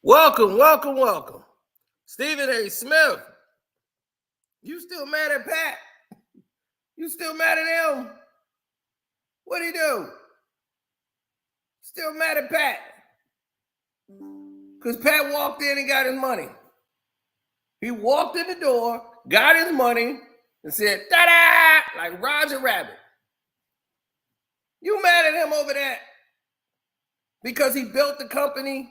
Welcome. Stephen A. Smith. You still mad at Pat? You still mad at him? What'd he do? Still mad at Pat? Because Pat walked in and got his money. He walked in the door, got his money, and said, ta-da, like Roger Rabbit. You mad at him over that? Because he built the company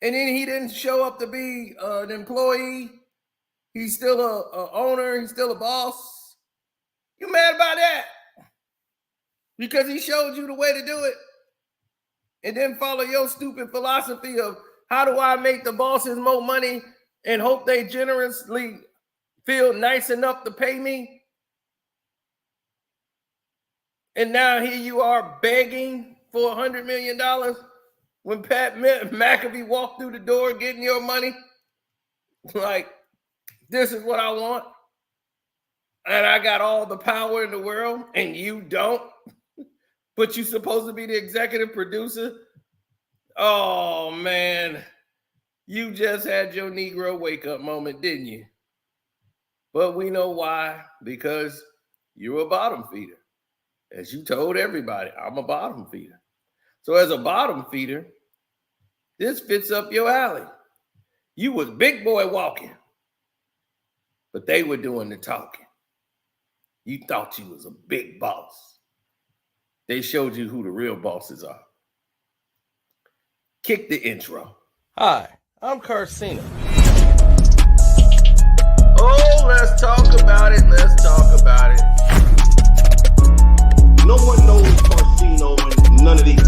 and then he didn't show up to be an employee. He's still a owner. He's still a boss. You mad about that? Because he showed you the way to do it and then follow your stupid philosophy of how do I make the bosses more money and hope they generously feel nice enough to pay me. And now here you are begging for $100 million when Pat McAfee walked through the door getting your money. Like, this is what I want. And I got all the power in the world and you don't. But you're supposed to be the executive producer. Oh, man. You just had your Negro wake-up moment, didn't you? But we know why. Because you're a bottom feeder. As you told everybody, I'm a bottom feeder. So as a bottom feeder, this fits up your alley. You was big boy walking, but they were doing the talking. You thought you was a big boss. They showed you who the real bosses are. Kick the intro. Hi, I'm Carcino. Oh, let's talk about it. No one knows Carcino and none of these.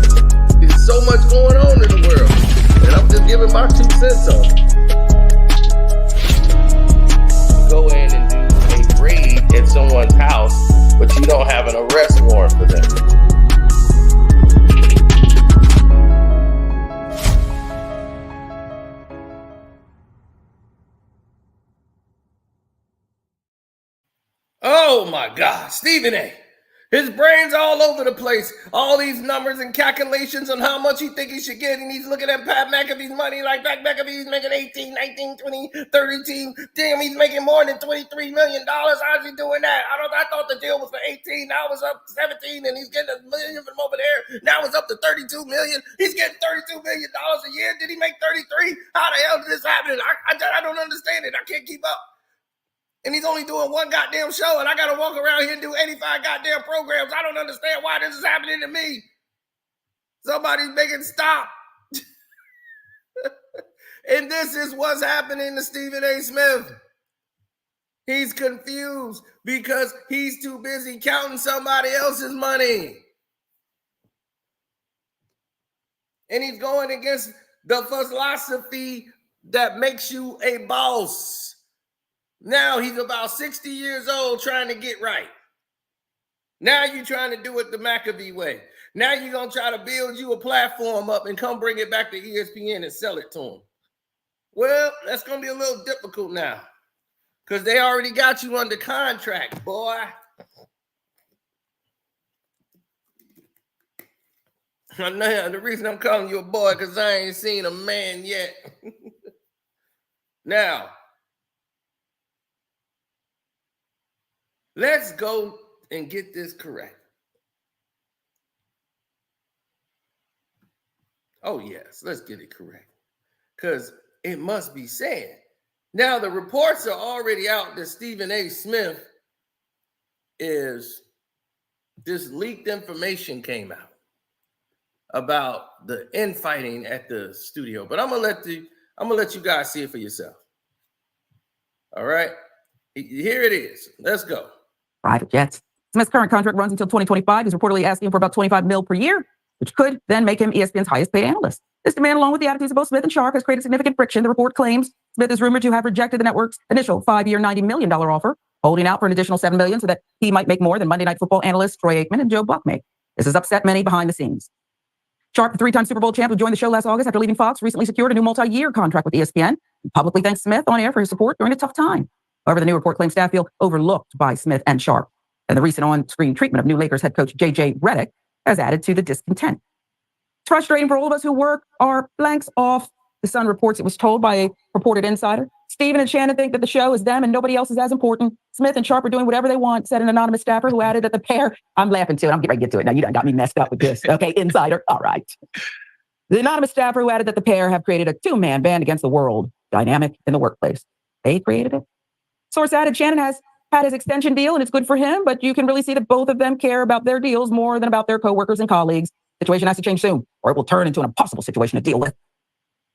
There's so much going on in the world, and I'm just giving my 2 cents on it. Go in and do a raid at someone's house, but you don't have an arrest warrant for them. Oh my God, Stephen A. His brain's all over the place. All these numbers and calculations on how much he think he should get. And he's looking at Pat McAfee's money like Pat McAfee's making 18, 19, 20, 30 team. Damn, he's making more than $23 million. How's he doing that? I thought the deal was for 18. Now it's up to 17 and he's getting $1 million from over there. Now it's up to 32 million. He's getting $32 million a year. Did he make 33? How the hell did this happen? I don't understand it. I can't keep up. And he's only doing one goddamn show, and I got to walk around here and do 85 goddamn programs. I don't understand why this is happening to me. Somebody's making stop. And this is what's happening to Stephen A. Smith. He's confused because he's too busy counting somebody else's money. And he's going against the philosophy that makes you a boss. Now he's about 60 years old trying to get right. Now you're trying to do it the McAfee way. Now you're going to try to build you a platform up and come bring it back to ESPN and sell it to them. Well, that's going to be a little difficult now because they already got you under contract, boy. I know the reason I'm calling you a boy because I ain't seen a man yet. Now, let's go and get this correct. Oh, yes, let's get it correct. Because it must be said. Now, the reports are already out that Stephen A. Smith this leaked information came out about the infighting at the studio. But I'm gonna let you guys see it for yourself. All right. Here it is. Let's go. Private jets. Smith's current contract runs until 2025. He's reportedly asking for about $25 million per year, which could then make him ESPN's highest paid analyst. This demand, along with the attitudes of both Smith and Sharpe, has created significant friction. The report claims Smith is rumored to have rejected the network's initial 5-year, $90 million offer, holding out for an additional $7 million so that he might make more than Monday Night Football analysts Troy Aikman and Joe Buck make. This has upset many behind the scenes. Sharpe, the 3-time Super Bowl champ who joined the show last August after leaving Fox, recently secured a new multi-year contract with ESPN and publicly thanked Smith on air for his support during a tough time. However, the new report claims staff feel overlooked by Smith and Sharpe. And the recent on-screen treatment of new Lakers head coach J.J. Redick has added to the discontent. It's frustrating for all of us who work our blanks off The Sun reports it was told by a reported insider. Stephen and Shannon think that the show is them and nobody else is as important. Smith and Sharpe are doing whatever they want, said an anonymous staffer who added that the pair, I'm laughing too, and I'm getting ready to get to it. Now, you done got me messed up with this. Okay, insider. All right. The anonymous staffer who added that the pair have created a two-man band against the world dynamic in the workplace. They created it. Source added Shannon has had his extension deal and it's good for him, but you can really see that both of them care about their deals more than about their coworkers and colleagues. Situation has to change soon, or it will turn into an impossible situation to deal with.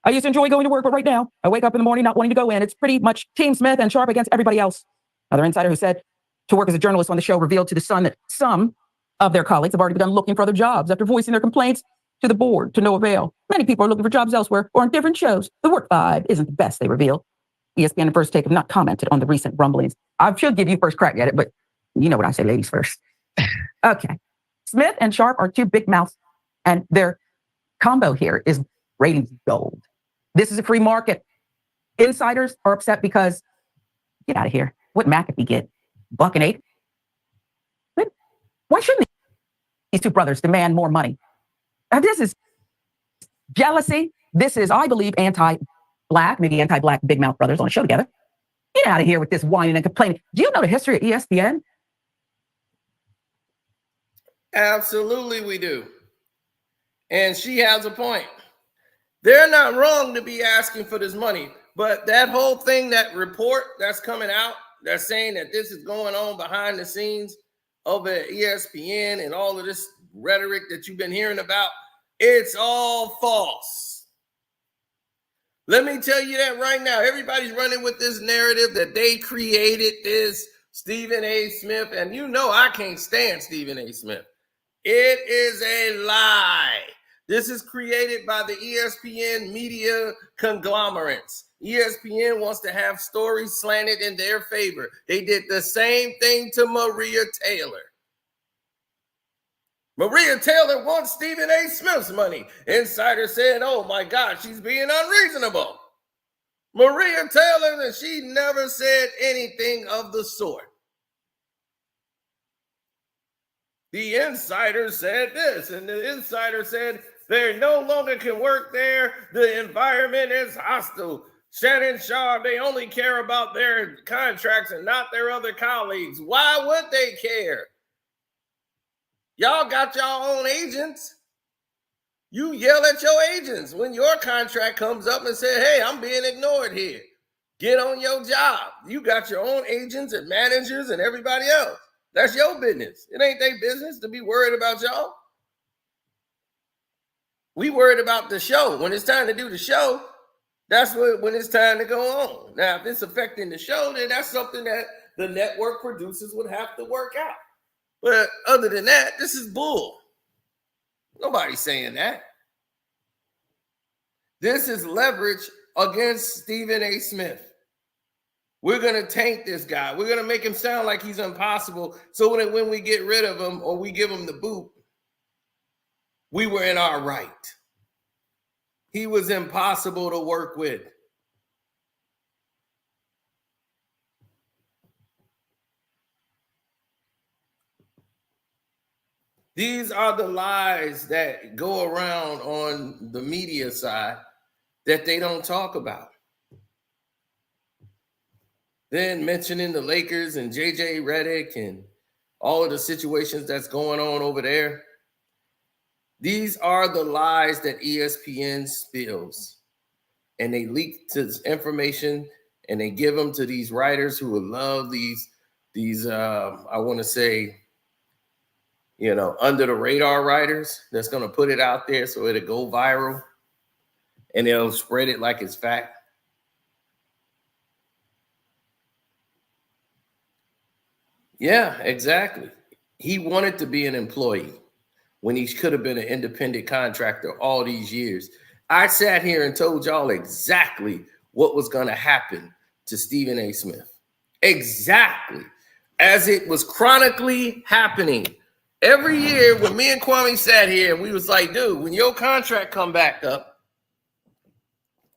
I used to enjoy going to work, but right now, I wake up in the morning not wanting to go in. It's pretty much Team Smith and Sharpe against everybody else. Another insider who said to work as a journalist on the show revealed to The Sun that some of their colleagues have already begun looking for other jobs after voicing their complaints to the board to no avail. Many people are looking for jobs elsewhere or on different shows. The work vibe isn't the best, they revealed. ESPN and First Take have not commented on the recent rumblings. I should give you first crack at it, but you know what I say, ladies first. Okay. Smith and Sharpe are two big mouths, and their combo here is ratings gold. This is a free market. Insiders are upset because, get out of here. What McAfee get? $1.08? Why shouldn't these two brothers demand more money? Now, this is jealousy. This is, I believe, anti-black, maybe anti-black big mouth brothers on a show together. Get out of here with this whining and complaining. Do you know the history of ESPN? Absolutely, we do. And she has a point. They're not wrong to be asking for this money, but that whole thing, that report that's coming out, that's saying that this is going on behind the scenes over at ESPN and all of this rhetoric that you've been hearing about, it's all false. Let me tell you that right now. Everybody's running with this narrative that they created this Stephen A. Smith, and you know I can't stand Stephen A. Smith. It is a lie. This is created by the ESPN media conglomerates. ESPN wants to have stories slanted in their favor. They did the same thing to Maria Taylor. Maria Taylor wants Stephen A. Smith's money. Insider said, oh my God, she's being unreasonable. Maria Taylor, and she never said anything of the sort. The insider said this, and the insider said they no longer can work there. The environment is hostile. Shannon Sharpe, they only care about their contracts and not their other colleagues. Why would they care? Y'all got y'all own agents. You yell at your agents when your contract comes up and say, hey, I'm being ignored here. Get on your job. You got your own agents and managers and everybody else. That's your business. It ain't their business to be worried about y'all. We worried about the show. When it's time to do the show, that's when it's time to go on. Now, if it's affecting the show, then that's something that the network producers would have to work out. But other than that, this is bull. Nobody's saying that. This is leverage against Stephen A. Smith. We're going to tank this guy. We're going to make him sound like he's impossible so that when we get rid of him or we give him the boot, we were in our right. He was impossible to work with. These are the lies that go around on the media side that they don't talk about. Then mentioning the Lakers and JJ Redick and all of the situations that's going on over there. These are the lies that ESPN spills. And they leak this information and they give them to these writers who would love these I want to say, under the radar writers that's going to put it out there so it'll go viral and they'll spread it like it's fact. Yeah, exactly. He wanted to be an employee when he could have been an independent contractor all these years. I sat here and told y'all exactly what was going to happen to Stephen A. Smith. Exactly. As it was chronically happening. Every year when me and Kwame sat here, we was like, dude, when your contract come back up,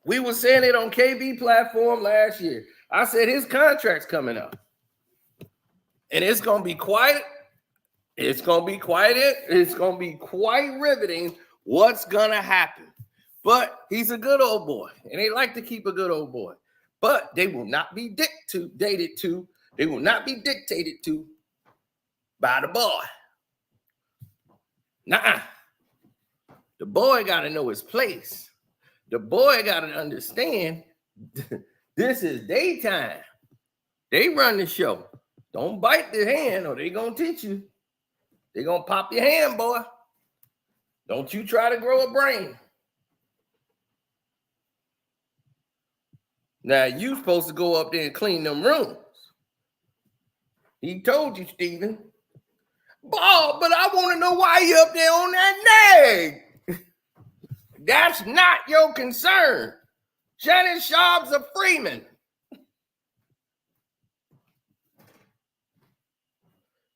we were saying it on KB platform last year. I said his contract's coming up. And it's going to be quiet. It's going to be quiet. It's going to be quite riveting what's going to happen. But he's a good old boy, and they like to keep a good old boy. But they will not be dictated to. They will not be dictated to by the boy. Nuh-uh. The boy got to know his place. The boy got to understand this is daytime. They run the show. Don't bite the hand or they going to teach you. They going to pop your hand, boy. Don't you try to grow a brain. Now, you supposed to go up there and clean them rooms. He told you, Stephen. Oh, but I want to know why you up there on that nag. That's not your concern. Shannon Sharpe's a Freeman.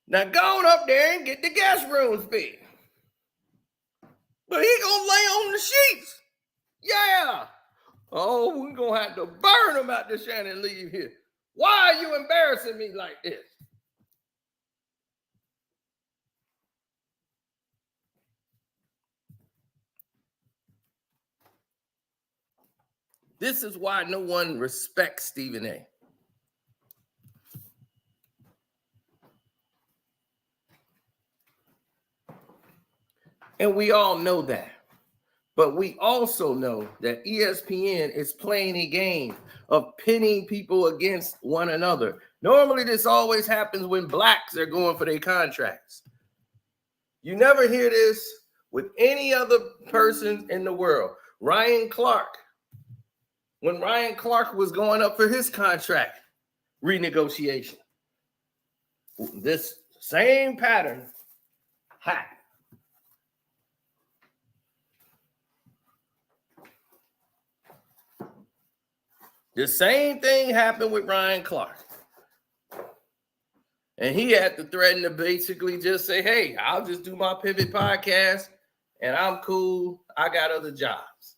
Now go on up there and get the guest rooms fixed. But he gonna lay on the sheets. Yeah. Oh, we're gonna have to burn him after Shannon leave here. Why are you embarrassing me like this? This is why no one respects Stephen A. And we all know that. But we also know that ESPN is playing a game of pitting people against one another. Normally, this always happens when blacks are going for their contracts. You never hear this with any other person in the world. Ryan Clark, when Ryan Clark was going up for his contract renegotiation, this same pattern happened. The same thing happened with Ryan Clark. And he had to threaten to basically just say, hey, I'll just do my Pivot podcast and I'm cool. I got other jobs.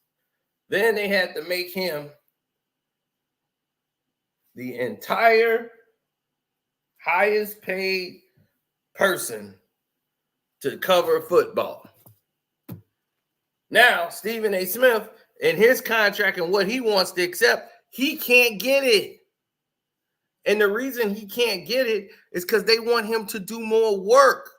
Then they had to make him the entire highest paid person to cover football. Now, Stephen A. Smith, in his contract and what he wants to accept, he can't get it. And the reason he can't get it is because they want him to do more work.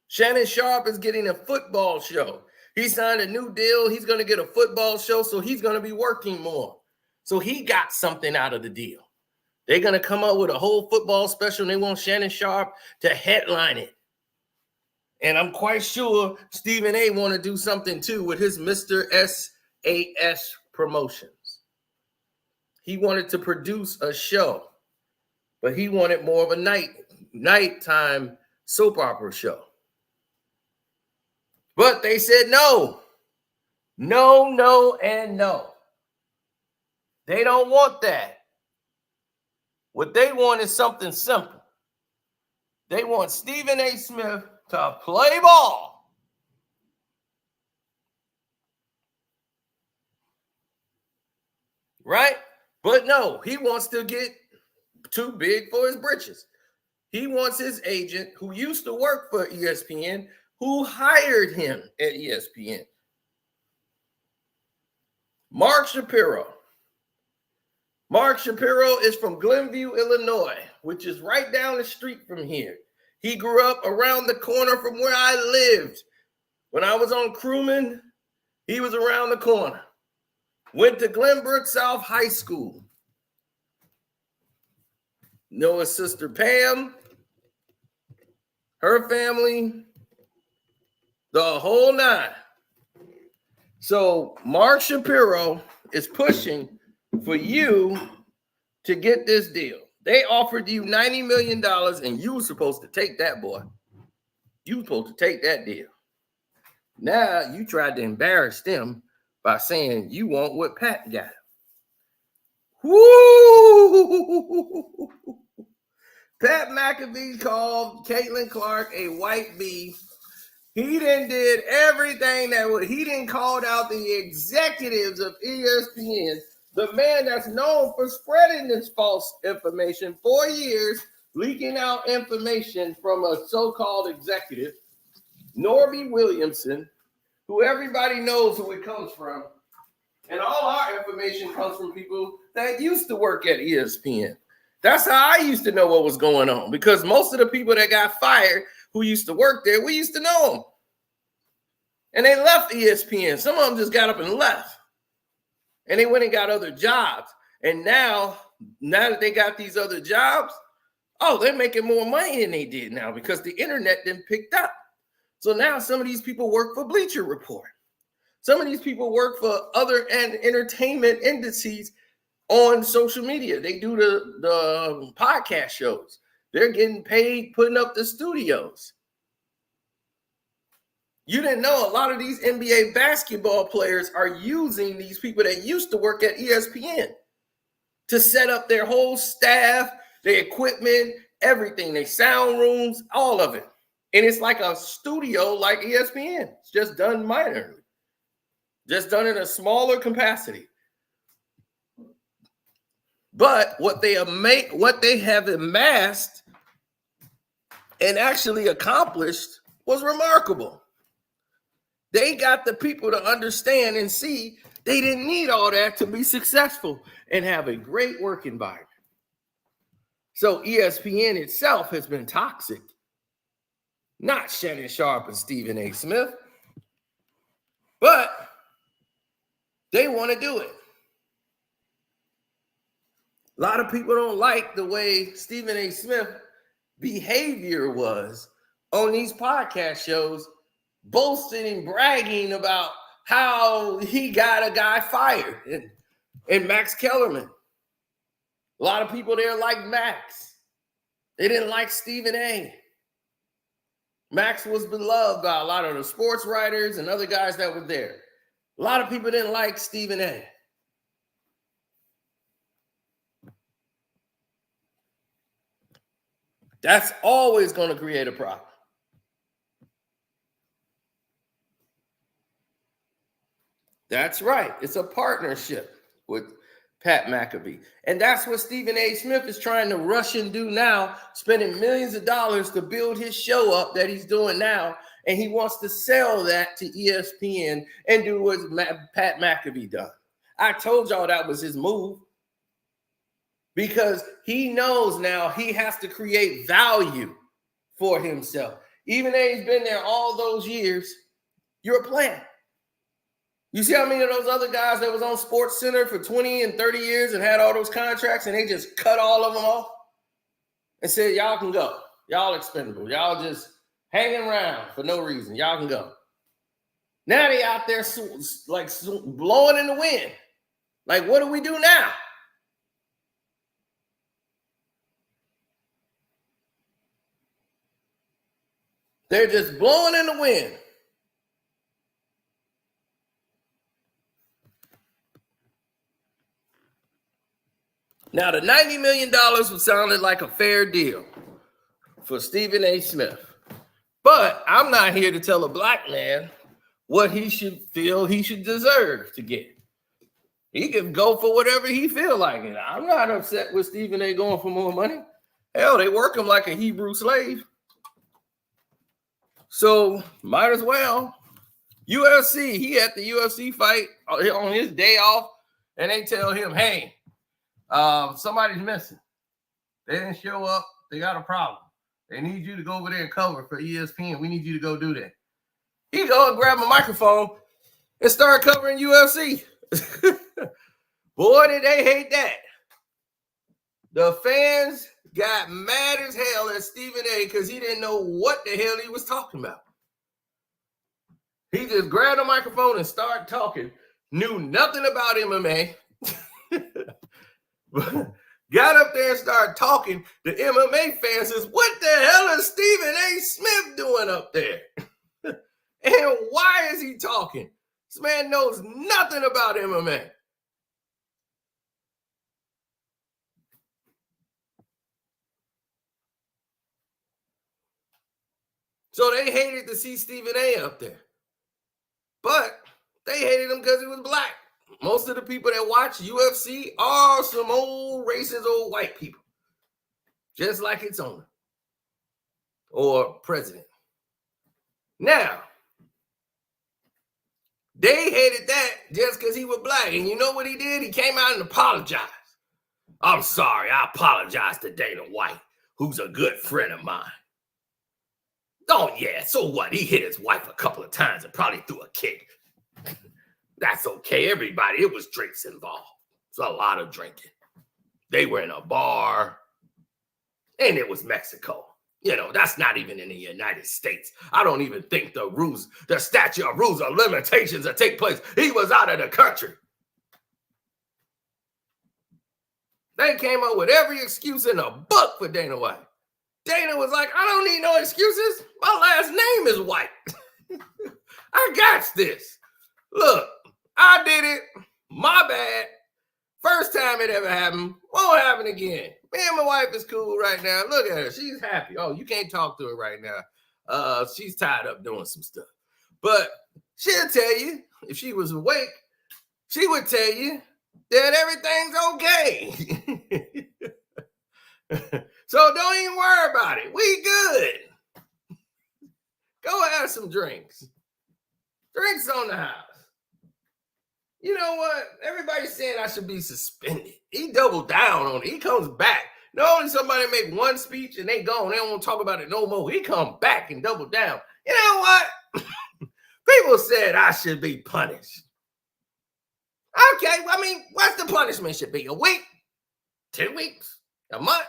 Shannon Sharpe is getting a football show. He signed a new deal. He's going to get a football show, so he's going to be working more. So he got something out of the deal. They're going to come up with a whole football special, and they want Shannon Sharpe to headline it. And I'm quite sure Stephen A. want to do something, too, with his Mr. SAS Promotions. He wanted to produce a show, but he wanted more of a nighttime soap opera show. But they said no. No, no, and no. They don't want that. What they want is something simple. They want Stephen A. Smith to play ball. Right? But no, he wants to get too big for his britches. He wants his agent, who used to work for ESPN, who hired him at ESPN. Mark Shapiro. Mark Shapiro is from Glenview, Illinois, which is right down the street from here. He grew up around the corner from where I lived. When I was on crewman, he was around the corner. Went to Glenbrook South High School. Know his sister Pam, her family, the whole nine. So Mark Shapiro is pushing for you to get this deal. They offered you $90 million and you were supposed to take that, boy. You were supposed to take that deal. Now you tried to embarrass them by saying you want what Pat got. Woo! Pat McAfee called Caitlin Clark a white bee. He did everything he didn't call out the executives of ESPN, the man that's known for spreading this false information for years, leaking out information from a so-called executive, Norby Williamson, who everybody knows who it comes from. And all our information comes from people that used to work at ESPN. That's how I used to know what was going on, because most of the people that got fired who used to work there, we used to know them. And they left ESPN. Some of them just got up and left. And they went and got other jobs. And now that they got these other jobs, oh, they're making more money than they did now because the internet then picked up. So now some of these people work for Bleacher Report. Some of these people work for other entertainment indices on social media. They do the podcast shows. They're getting paid putting up the studios. You didn't know a lot of these NBA basketball players are using these people that used to work at ESPN to set up their whole staff, their equipment, everything, their sound rooms, all of it. And it's like a studio like ESPN. It's just done minorly, just done in a smaller capacity. But what they have amassed and actually accomplished was remarkable. They got the people to understand and see they didn't need all that to be successful and have a great work environment. So ESPN itself has been toxic, not Shannon Sharpe and Stephen A. Smith, but they want to do it. A lot of people don't like the way Stephen A. Smith behavior was on these podcast shows, boasting and bragging about how he got a guy fired and Max Kellerman. A lot of people there like Max. They didn't like Stephen A. Max was beloved by a lot of the sports writers and other guys that were there. A lot of people didn't like Stephen A. That's always going to create a problem. That's right. It's a partnership with Pat McAfee. And that's what Stephen A. Smith is trying to rush and do now, spending millions of dollars to build his show up that he's doing now. And he wants to sell that to ESPN and do what Pat McAfee done. I told y'all that was his move, because he knows now he has to create value for himself. Even though he's been there all those years, you're a plan. You see how many of those other guys that was on Sports Center for 20 and 30 years and had all those contracts, and they just cut all of them off and said, y'all can go. Y'all expendable. Y'all just hanging around for no reason. Y'all can go. Now they out there like blowing in the wind. Like, what do we do now? They're just blowing in the wind. Now, the $90 million sounded like a fair deal for Stephen A. Smith. But I'm not here to tell a black man what he should feel he should deserve to get. He can go for whatever he feel like. And I'm not upset with Stephen A. going for more money. Hell, they work him like a Hebrew slave. So might as well. UFC, he had the UFC fight on his day off, and they tell him, hey, somebody's missing. They didn't show up. They got a problem. They need you to go over there and cover for ESPN. We need you to go do that. He go and grab a microphone and start covering UFC. Boy, did they hate that. The fans got mad as hell at Stephen A. because he didn't know what the hell he was talking about. He just grabbed a microphone and started talking. Knew nothing about MMA. Got up there and started talking. The MMA fans says, what the hell is Stephen A. Smith doing up there? And why is he talking? This man knows nothing about MMA. So they hated to see Stephen A. up there. But they hated him because he was black. Most of the people that watch UFC are some old racist old white people. Just like its owner or president. Now, They hated that just because he was black. And you know what he did? He came out and apologized. I'm sorry. I apologize to Dana White, who's a good friend of mine. Oh, yeah. So what? He hit his wife a couple of times and probably threw a kick. That's okay. Everybody, it was drinks involved. It's a lot of drinking. They were in a bar, and it was Mexico. You know, that's not even in the United States. I don't even think the statute of rules of limitations that take place. He was out of the country. They came up with every excuse in the book for Dana White. Dana was like, I don't need no excuses. My last name is White. I got this. Look, I did it. My bad. First time it ever happened. Won't happen again. Me and my wife is cool right now. Look at her. She's happy. Oh, you can't talk to her right now. She's tied up doing some stuff. But she'll tell you, if she was awake, she would tell you that everything's okay. So don't even worry about it. We good. Go have some drinks. Drinks on the house. You know what? Everybody's saying I should be suspended. He doubled down on it. He comes back. Not only somebody make one speech and they gone, they don't want to talk about it no more. He come back and double down. You know what? People said I should be punished. Okay, I mean, what's the punishment should be? A week? 2 weeks? A month?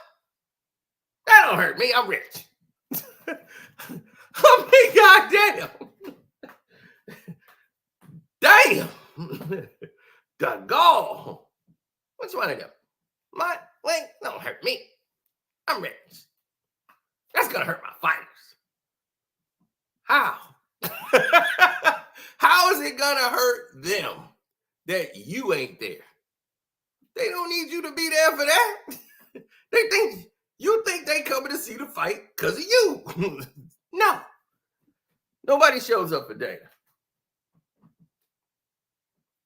That don't hurt me. I'm rich. I mean, goddamn. Damn. The gall. Which one of them? My wait, don't hurt me. I'm rich. That's gonna hurt my fighters. How? How is it gonna hurt them that you ain't there? They don't need you to be there for that. You think they coming to see the fight because of you. No. Nobody shows up for Dana.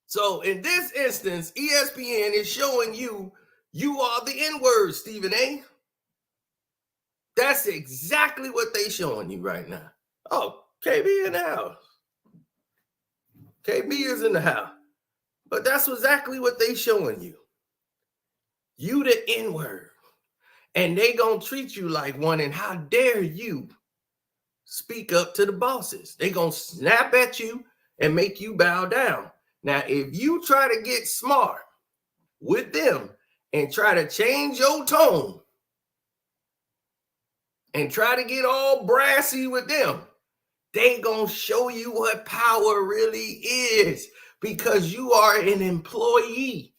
So in this instance, ESPN is showing you are the N-word, Stephen A. That's exactly what they showing you right now. Oh, KB in the house. KB is in the house. But that's exactly what they showing you. You the N-word. And they gonna treat you like one, and how dare you speak up to the bosses. They gonna snap at you and make you bow down. Now, if you try to get smart with them and try to change your tone and try to get all brassy with them, they gonna show you what power really is because you are an employee.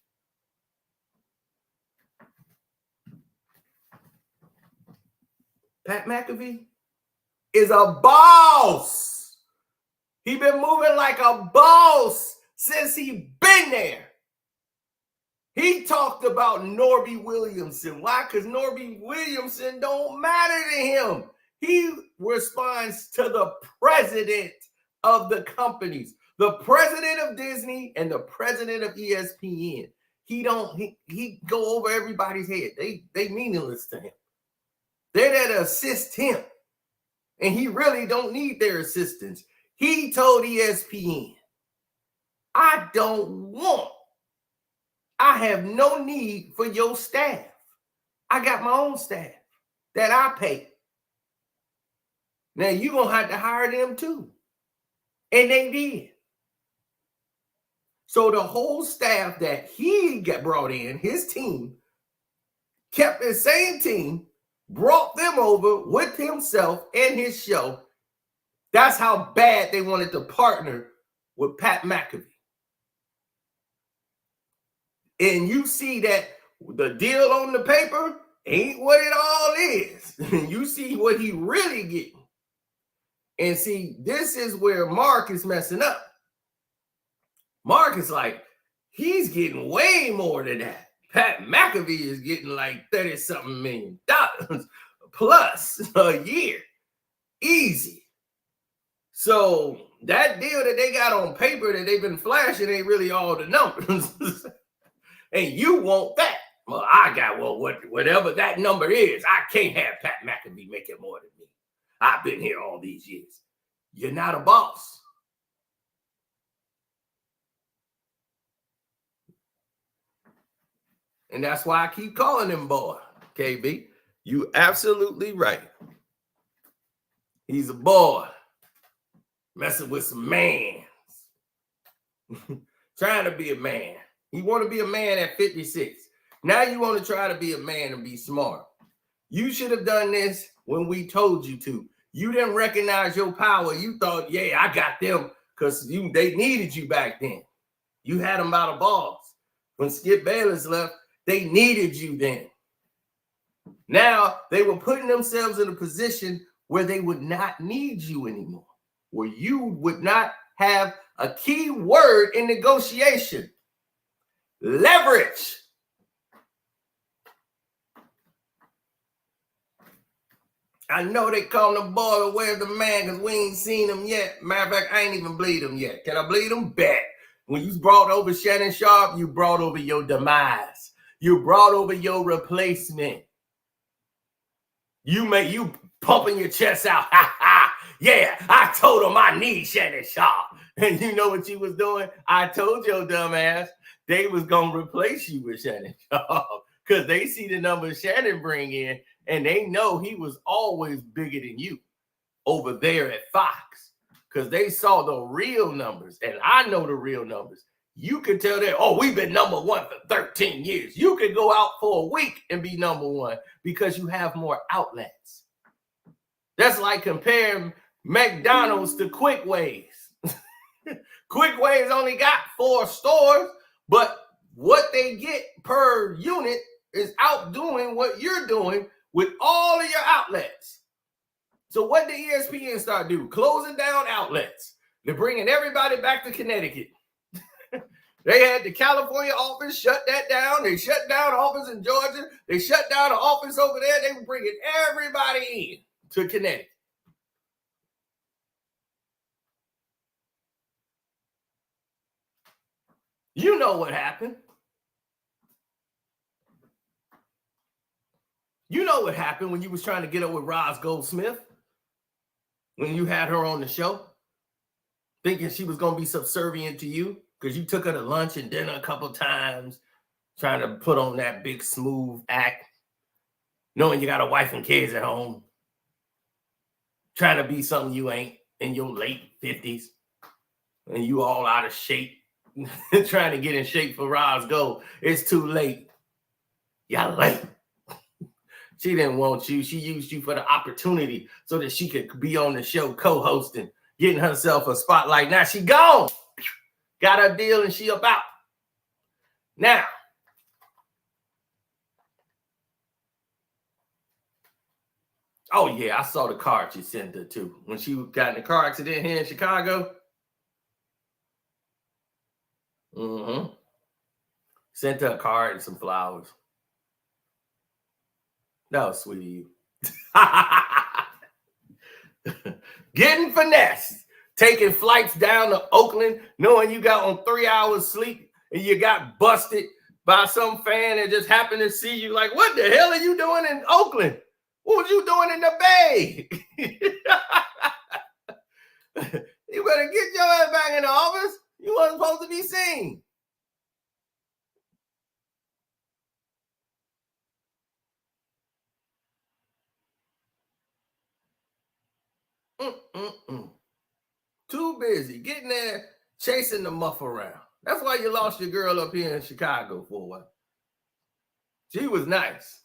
Pat McAfee is a boss. He been moving like a boss since he been there. He talked about Norby Williamson. Why? Because Norby Williamson don't matter to him. He responds to the president of the companies, the president of Disney and the president of ESPN. He go over everybody's head. They meaningless to him. They're there to assist him. And he really don't need their assistance. He told ESPN, I have no need for your staff. I got my own staff that I pay. Now you're going to have to hire them too. And they did. So the whole staff that he got brought in, his team, kept the same team, brought them over with himself and his show. That's how bad they wanted to partner with Pat McAfee. And you see that the deal on the paper ain't what it all is. You see what he really getting. And see, this is where Mark is messing up. Mark is like, he's getting way more than that. Pat McAfee is getting like $30-something million plus a year. Easy. So that deal that they got on paper that they've been flashing ain't really all the numbers. And you want that. Well, I got whatever that number is. I can't have Pat McAfee making more than me. I've been here all these years. You're not a boss. And that's why I keep calling him boy, KB. You absolutely right. He's a boy. Messing with some mans. Trying to be a man. You want to be a man at 56. Now you want to try to be a man and be smart. You should have done this when we told you to. You didn't recognize your power. You thought, yeah, I got them because they needed you back then. You had them by the balls. When Skip Bayless left, they needed you then. Now they were putting themselves in a position where they would not need you anymore, where you would not have a key word in negotiation. Leverage. I know they call the boy, where's the man, because we ain't seen him yet. Matter of fact, I ain't even bleed him yet. Can I bleed him? Bet. When you brought over Shannon Sharpe, you brought over your demise. You brought over your replacement. You pumping your chest out. Ha ha. Yeah, I told him I need Shannon Sharpe. And you know what you was doing? I told your dumb ass they was going to replace you with Shannon Sharpe because they see the numbers Shannon bring in and they know he was always bigger than you over there at Fox because they saw the real numbers. And I know the real numbers. You could tell them, oh, we've been number one for 13 years. You could go out for a week and be number one because you have more outlets. That's like comparing McDonald's to Quick Ways. Quick Ways only got 4 stores, but what they get per unit is outdoing what you're doing with all of your outlets. So what did ESPN start doing? Closing down outlets. They're bringing everybody back to Connecticut. They had the California office shut that down. They shut down the office in Georgia. They shut down the office over there. They were bringing everybody in to Connecticut. You know what happened. You know what happened when you was trying to get up with Roz Goldsmith, when you had her on the show, thinking she was going to be subservient to you because you took her to lunch and dinner a couple times, trying to put on that big smooth act, knowing you got a wife and kids at home, trying to be something you ain't in your late 50s, and you all out of shape. Trying to get in shape for Roz Gold. It's too late. Y'all late. She didn't want you. She used you for the opportunity so that she could be on the show co-hosting, getting herself a spotlight. Now she gone. Got her deal and she about. Now, oh yeah, I saw the card you sent her too. When she got in the car accident here in Chicago. Sent her a card and some flowers. That was sweet of you. Getting finessed. Taking flights down to Oakland, knowing you got on 3 hours sleep and you got busted by some fan that just happened to see you. Like, what the hell are you doing in Oakland? What was you doing in the Bay? You better get your ass back in the office. You wasn't supposed to be seen. Too busy getting there, chasing the muff around. That's why you lost your girl up here in Chicago for a while. She was nice.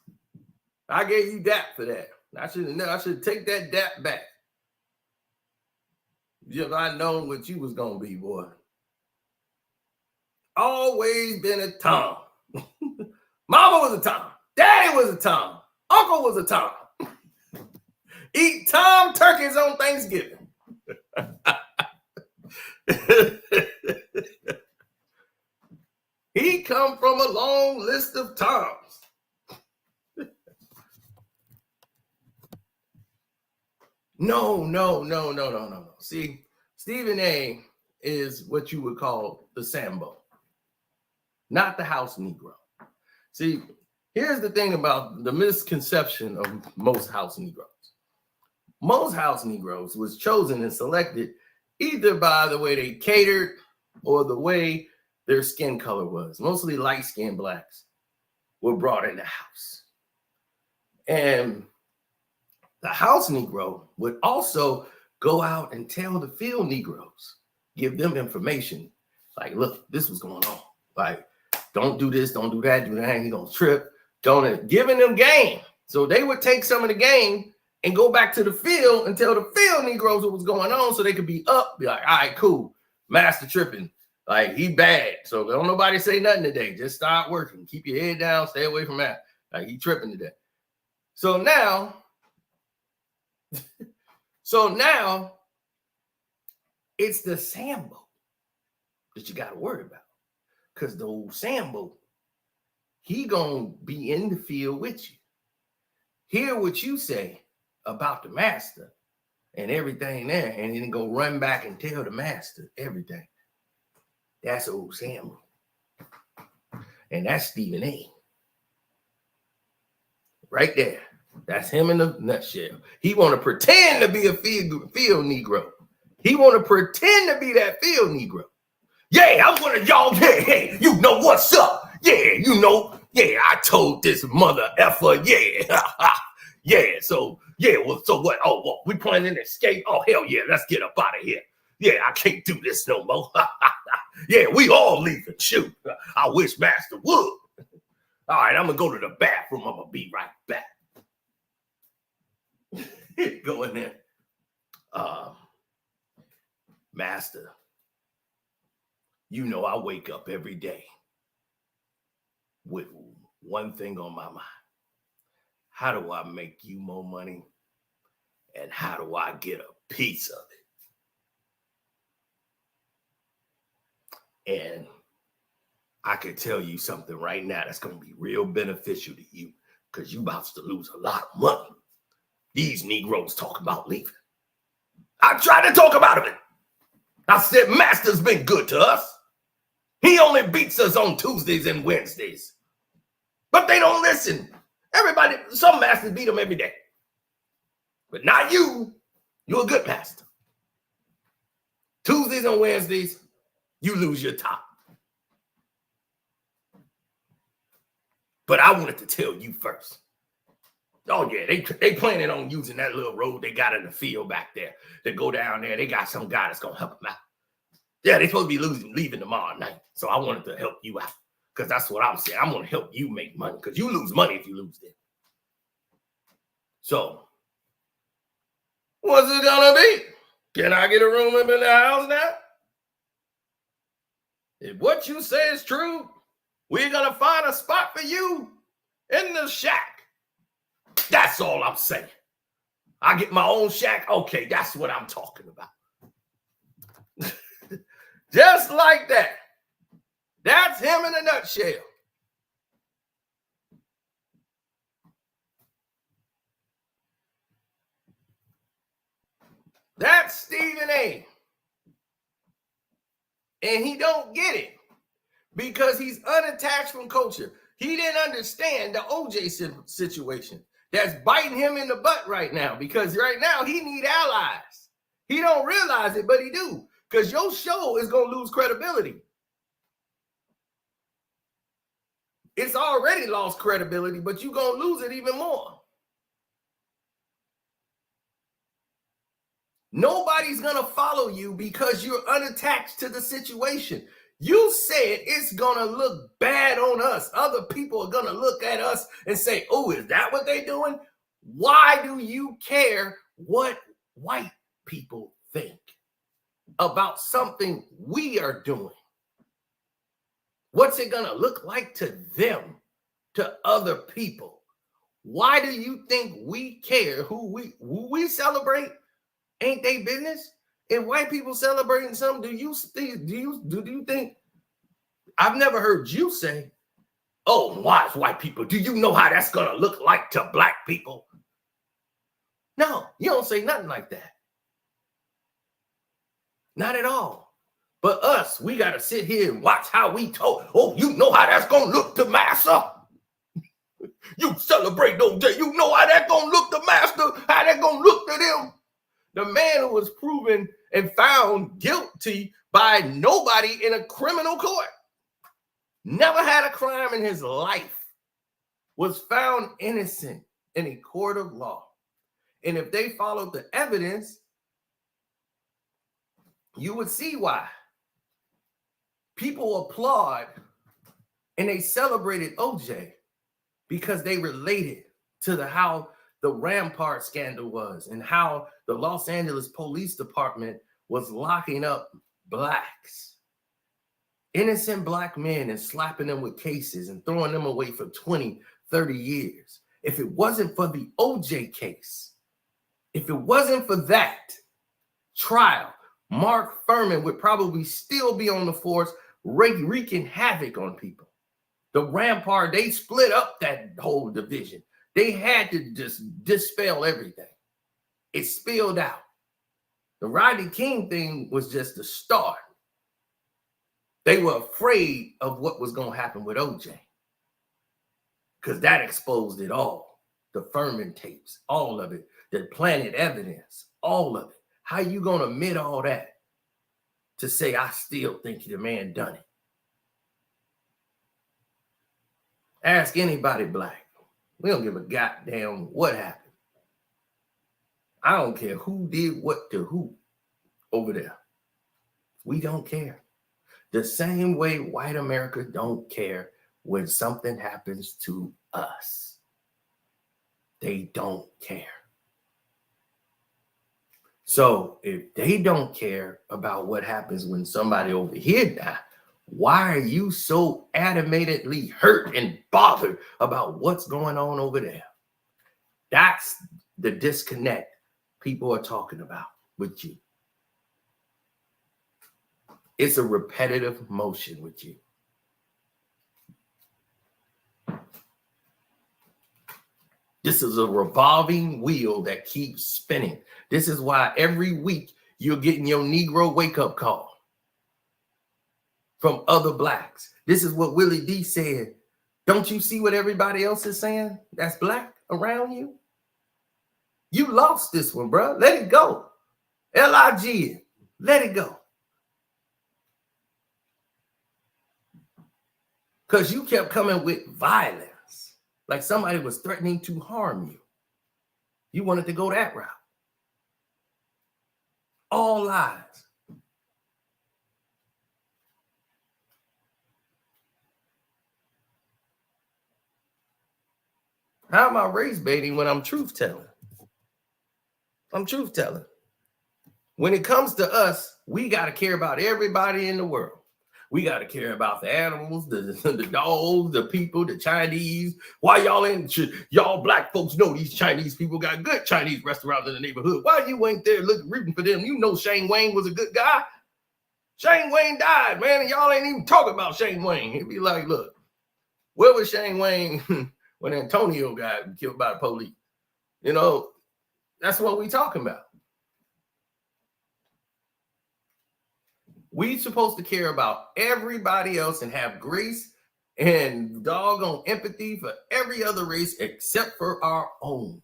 I gave you dap for that. I should take that dap back. If I'd known what you was gonna be, boy. Always been a Tom. Mama was a Tom. Daddy was a Tom. Uncle was a Tom. Eat Tom turkeys on Thanksgiving. He come from a long list of Toms. No. See, Stephen A is what you would call the Sambo, not the house Negro. See, here's the thing about the misconception of most house Negroes. Most house Negroes was chosen and selected either by the way they catered or the way their skin color was, mostly light-skinned blacks. were brought in the house. And the house Negro would also go out and tell the field Negroes, give them information. Like, look, this was going on. Like, don't do this, don't do that, he's gonna trip. Don't, giving them game. So they would take some of the game and go back to the field and tell the field Negroes what was going on so they could be up, be like, all right, cool, master tripping. Like, he bad. So don't nobody say nothing today. Just start working. Keep your head down, stay away from that. Like, he tripping today. So now it's the Sambo that you got to worry about. Because the old Sambo, he gonna be in the field with you. Hear what you say about the master and everything there, and then go run back and tell the master everything. That's old Sambo. And that's Stephen A. Right there. That's him in a nutshell. He want to pretend to be a field Negro. He want to pretend to be that field Negro. Yeah, I'm one of y'all. Hey, you know what's up. Yeah, you know. Yeah, I told this mother effer. Yeah. Yeah, so, yeah, well, so what? Oh, well, we planning to escape? Oh, hell yeah, let's get up out of here. Yeah, I can't do this no more. Yeah, we all leaving. Shoot, I wish Master would. All right, I'm going to go to the bathroom. I'm going to be right back. Go in there. Master, you know I wake up every day with one thing on my mind. How do I make you more money? And how do I get a piece of it? And I can tell you something right now that's going to be real beneficial to you because you about to lose a lot of money. These Negroes talk about leaving. I tried to talk about it. I said, Master's been good to us. He only beats us on Tuesdays and Wednesdays. But they don't listen. Everybody, some masters beat them every day. But not you. You're a good master. Tuesdays and Wednesdays, you lose your top. But I wanted to tell you first. Oh, yeah, they planning on using that little road they got in the field back there to go down there. They got some guy that's going to help them out. Yeah, they supposed to be leaving tomorrow night. So I wanted to help you out because that's what I'm saying. I'm going to help you make money because you lose money if you lose them. So what's it going to be? Can I get a room up in the house now? If what you say is true, we're going to find a spot for you in the shack. That's all I'm saying. I get my own shack. Okay, that's what I'm talking about. Just like that. That's him in a nutshell. That's Stephen A. And he don't get it because he's unattached from culture. He didn't understand the OJ situation that's biting him in the butt right now because right now he need allies. He don't realize it, but he do because your show is going to lose credibility. It's already lost credibility, but you're going to lose it even more. Nobody's going to follow you because you're unattached to the situation. You said it's going to look bad on us. Other people are going to look at us and say, oh, is that what they're doing? Why do you care what white people think about something we are doing? What's it going to look like to them, to other people? Why do you think we care who we celebrate? Ain't they business? If white people celebrating something, do you think? I've never heard you say, "Oh, why is white people? Do you know how that's gonna look like to black people?" No, you don't say nothing like that. Not at all. But us, we gotta sit here and watch how we told. Oh, you know how that's gonna look to massa. You celebrate those days. You know how that's gonna look to master. How that gonna look to them. The man who was proven and found guilty by nobody in a criminal court. Never had a crime in his life. was found innocent in a court of law. And if they followed the evidence, you would see why. People applaud and they celebrated OJ because they related to how the Rampart scandal was and how the Los Angeles Police Department was locking up blacks, innocent black men, and slapping them with cases and throwing them away for 20, 30 years. If it wasn't for the OJ case, if it wasn't for that trial, Mark Furman would probably still be on the force, wreaking havoc on people. The Rampart, they split up that whole division. They had to just dispel everything. It spilled out. The Rodney King thing was just the start. They were afraid of what was going to happen with OJ because that exposed it all. The Furman tapes, all of it, the planted evidence, all of it. How you going to admit all that to say, I still think the man done it? Ask anybody black. We don't give a goddamn what happened. I don't care who did what to who over there. We don't care. The same way white America don't care when something happens to us. They don't care. So if they don't care about what happens when somebody over here dies, why are you so adamantly hurt and bothered about what's going on over there? That's the disconnect people are talking about with you. It's a repetitive motion with you. This is a revolving wheel that keeps spinning. This is why every week you're getting your Negro wake-up call from other blacks. This is what Willie D said. Don't you see what everybody else is saying that's black around you? You lost this one, bro. Let it go. LIG, let it go. Because you kept coming with violence, like somebody was threatening to harm you. You wanted to go that route. All lies. How am I race baiting when I'm truth telling? I'm truth telling. When it comes to us, we got to care about everybody in the world. We got to care about the animals, the dogs, the people, the Chinese. Why y'all black folks know these Chinese people got good Chinese restaurants in the neighborhood? Why you ain't there rooting for them? You know Shane Wayne was a good guy. Shane Wayne died, man, and y'all ain't even talking about Shane Wayne. It'd be like, look, where was Shane Wayne when Antonio got killed by the police? You know, that's what we talking about. We supposed to care about everybody else and have grace and doggone empathy for every other race except for our own.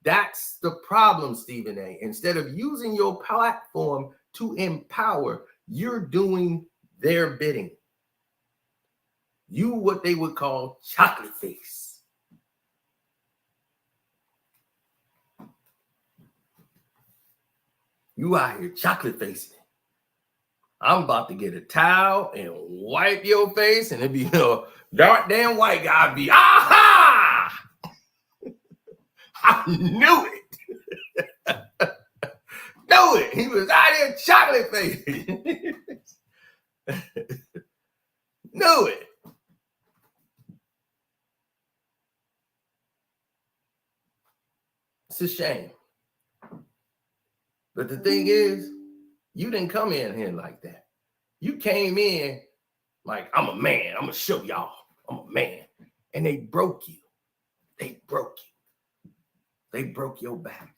That's the problem, Stephen A. Instead of using your platform to empower, you're doing their bidding. You what they would call chocolate face. You out here chocolate facing. I'm about to get a towel and wipe your face, and it'd be a dark damn white guy. I'd be, aha! I knew it. Knew it. He was out here chocolate face. Knew it. It's a shame. But the thing is, you didn't come in here like that. You came in like, I'm a man. I'm going to show y'all. I'm a man. And they broke you. They broke you. They broke your back.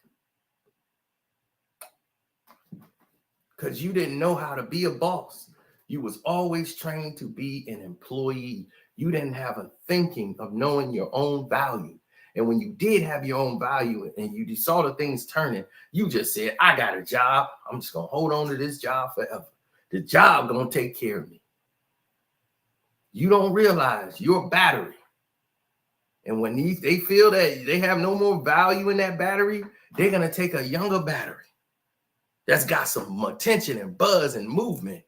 Because you didn't know how to be a boss. You was always trained to be an employee. You didn't have a thinking of knowing your own value. And when you did have your own value and you saw the things turning, you just said, I got a job. I'm just going to hold on to this job forever. The job going to take care of me. You don't realize your battery And when they feel that they have no more value in that battery, they're going to take a younger battery that's got some attention and buzz and movement,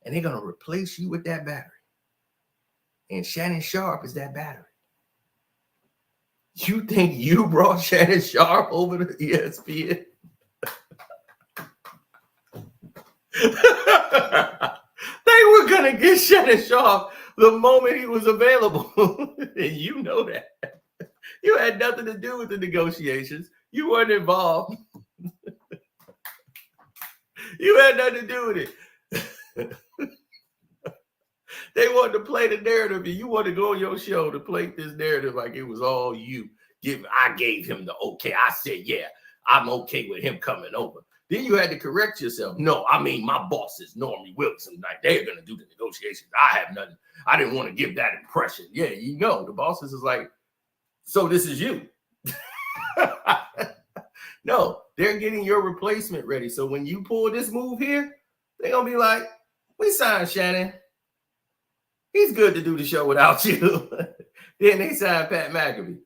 and they're going to replace you with that battery. And Shannon Sharpe is that battery. You think you brought Shannon Sharpe over to ESPN? They were going to get Shannon Sharpe the moment he was available. And you know that. You had nothing to do with the negotiations. You weren't involved. You had nothing to do with it. They wanted to play the narrative, and you wanted to go on your show to play this narrative like it was all you. I gave him the okay. I said, yeah, I'm okay with him coming over. Then you had to correct yourself. No, I mean, my boss is Normie Wilson. Like, they're going to do the negotiations. I have nothing. I didn't want to give that impression. Yeah, you know, the bosses is like, so this is you. No, they're getting your replacement ready. So when you pull this move here, they're going to be like, we signed Shannon. He's good to do the show without you. Then they signed Pat McAfee.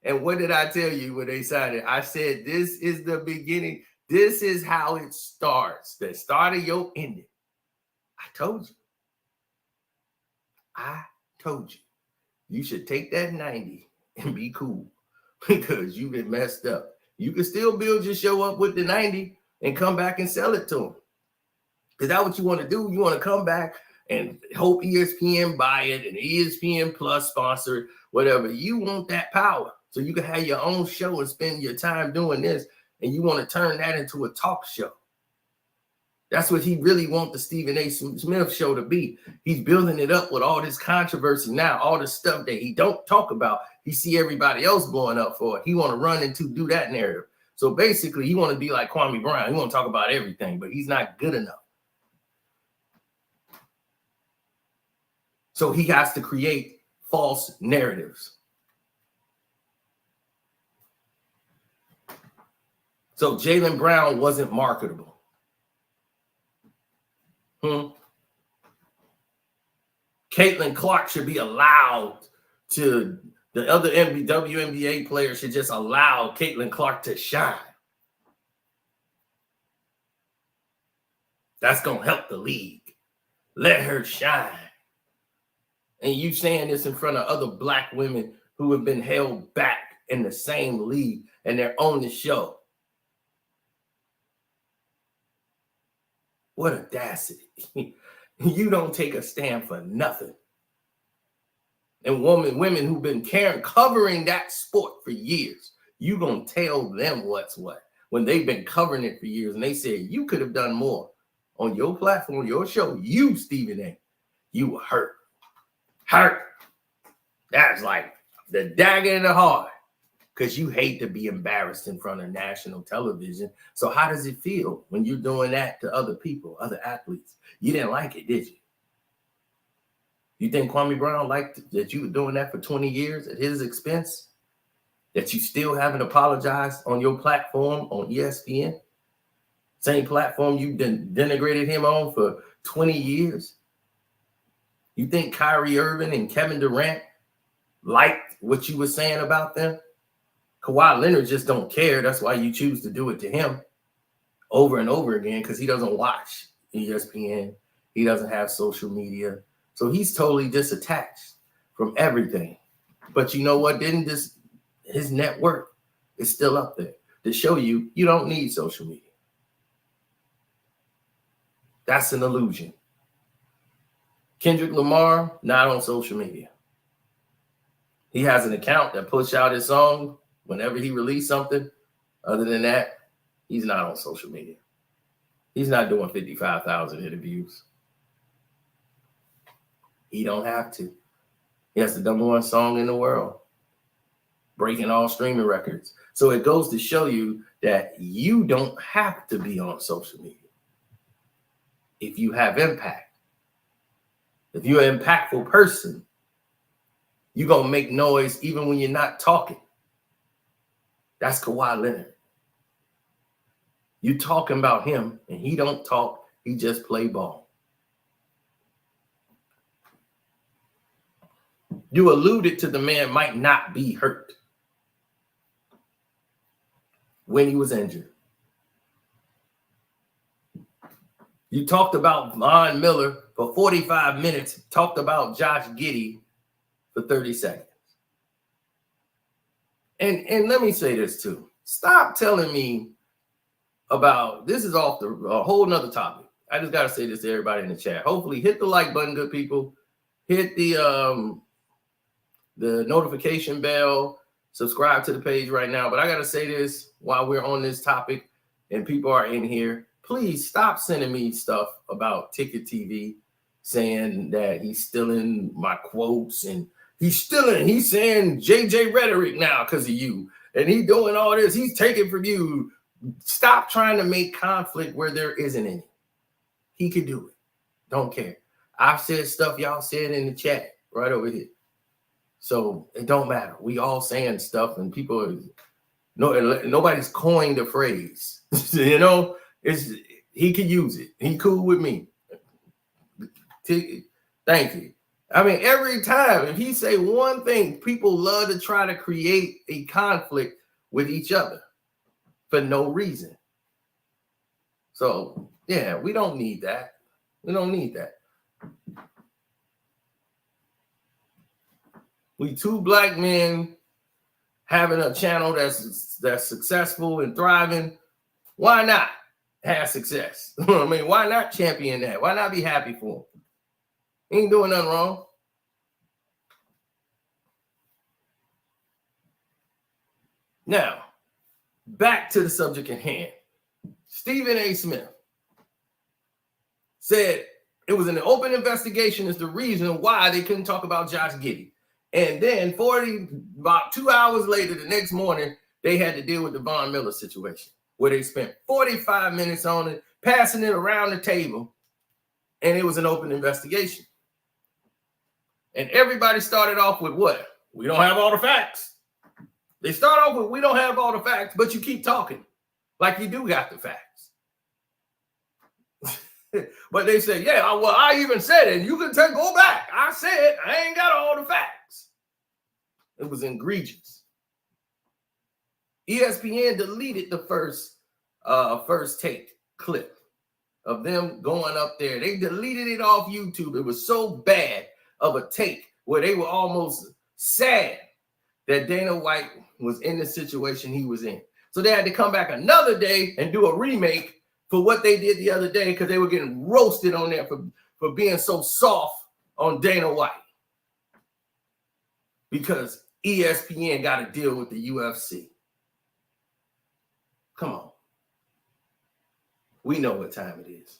And what did I tell you when they signed it? I said, this is the beginning. This is how it starts. The start of your ending. I told you. I told you. You should take that 90 and be cool because you've been messed up. You can still build your show up with the 90 and come back and sell it to them. Because that's what you want to do. You want to come back and hope ESPN buy it and ESPN Plus sponsor it, whatever. You want that power so you can have your own show and spend your time doing this, and you want to turn that into a talk show. That's what he really wants the Stephen A. Smith show to be. He's building it up with all this controversy now, all this stuff that he don't talk about. He see everybody else blowing up for it. He want to run into do that narrative. So basically, he want to be like Kwame Brown. He want to talk about everything, but he's not good enough. So he has to create false narratives. So Jaylen Brown wasn't marketable. Caitlin Clark should be allowed to, the other WNBA players should just allow Caitlin Clark to shine. That's going to help the league. Let her shine. And you saying this in front of other black women who have been held back in the same league and they're on the show. What audacity. You don't take a stand for nothing. And women who've been covering that sport for years, you gonna tell them what's what when they've been covering it for years and they said you could have done more on your platform, your show. You, Stephen A., you were hurt. That's like the dagger in the heart because you hate to be embarrassed in front of national television. So how does it feel when you're doing that to other people, other athletes? You didn't like it, did you? You think Kwame Brown liked that you were doing that for 20 years at his expense? That you still haven't apologized on your platform on ESPN? Same platform you denigrated him on for 20 years? You think Kyrie Irving and Kevin Durant liked what you were saying about them? Kawhi Leonard just don't care. That's why you choose to do it to him over and over again, because he doesn't watch ESPN. He doesn't have social media. So he's totally disattached from everything. But you know what? His net worth is still up there to show you don't need social media. That's an illusion. Kendrick Lamar, not on social media. He has an account that puts out his song whenever he released something. Other than that, he's not on social media. He's not doing 55,000 interviews. He don't have to. He has the #1 song in the world, breaking all streaming records. So it goes to show you that you don't have to be on social media if you have impact. If you're an impactful person, you're going to make noise even when you're not talking. That's Kawhi Leonard. You talking about him, and he don't talk. He just play ball. You alluded to the man might not be hurt when he was injured. You talked about Von Miller for 45 minutes, talked about Josh Giddey for 30 seconds. And let me say this too. Stop telling me about, this is off a whole nother topic. I just got to say this to everybody in the chat. Hopefully hit the like button, good people. Hit the notification bell. Subscribe to the page right now. But I got to say this while we're on this topic and people are in here. Please stop sending me stuff about Ticket TV saying that he's stealing my quotes and he's saying JJ rhetoric now because of you. And he's doing all this. He's taking from you. Stop trying to make conflict where there isn't any. He could do it. Don't care. I've said stuff y'all said in the chat right over here. So it don't matter. We all saying stuff and people, nobody's coined the phrase. You know, he could use it. He cool with me. Thank you. I mean, every time, if he say one thing, people love to try to create a conflict with each other for no reason. So, yeah, we don't need that. We don't need that. We two black men having a channel that's successful and thriving. Why not have success? I mean, why not champion that? Why not be happy for him? He ain't doing nothing wrong. Now, back to the subject at hand. Stephen A. Smith said it was an open investigation is the reason why they couldn't talk about Josh Giddey. And then about 2 hours later, the next morning, they had to deal with the Von Miller situation where they spent 45 minutes on it, passing it around the table, and it was an open investigation. And everybody started off with what? We don't have all the facts. They start off with, we don't have all the facts, but you keep talking like you do got the facts. But they say, yeah, well, I even said it. You can go back. I said I ain't got all the facts. It was egregious. ESPN deleted the first take clip of them going up there. They deleted it off YouTube. It was so bad of a take where they were almost sad that Dana White was in the situation he was in. So they had to come back another day and do a remake for what they did the other day because they were getting roasted on there for being so soft on Dana White. Because ESPN got to deal with the UFC. Come on. We know what time it is.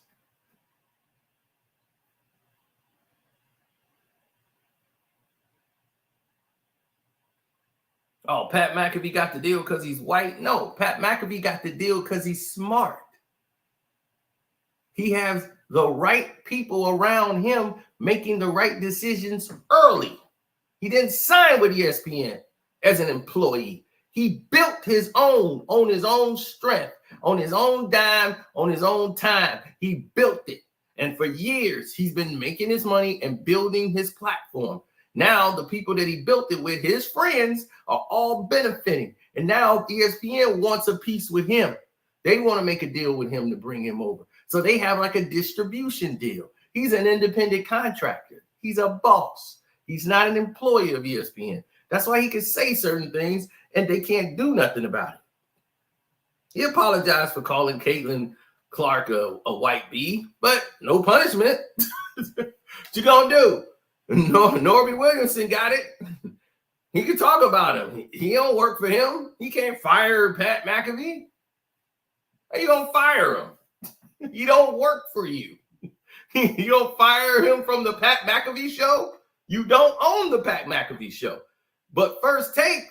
Oh, Pat McAfee got the deal because he's white? No, Pat McAfee got the deal because he's smart. He has the right people around him making the right decisions early. He didn't sign with ESPN as an employee. He built his own on his own strength, on his own dime, on his own time. He built it. And for years, he's been making his money and building his platform. Now, the people that he built it with, his friends, are all benefiting. And now ESPN wants a piece with him. They want to make a deal with him to bring him over. So they have like a distribution deal. He's an independent contractor. He's a boss. He's not an employee of ESPN. That's why he can say certain things and they can't do nothing about it. He apologized for calling Caitlin Clark a white bee, but no punishment. What you gonna do? No, Norby Williamson got it. He can talk about him. He don't work for him. He can't fire Pat McAfee. How you gonna fire him? He don't work for you. You don't fire him from the Pat McAfee show. You don't own the Pat McAfee show. But First Take,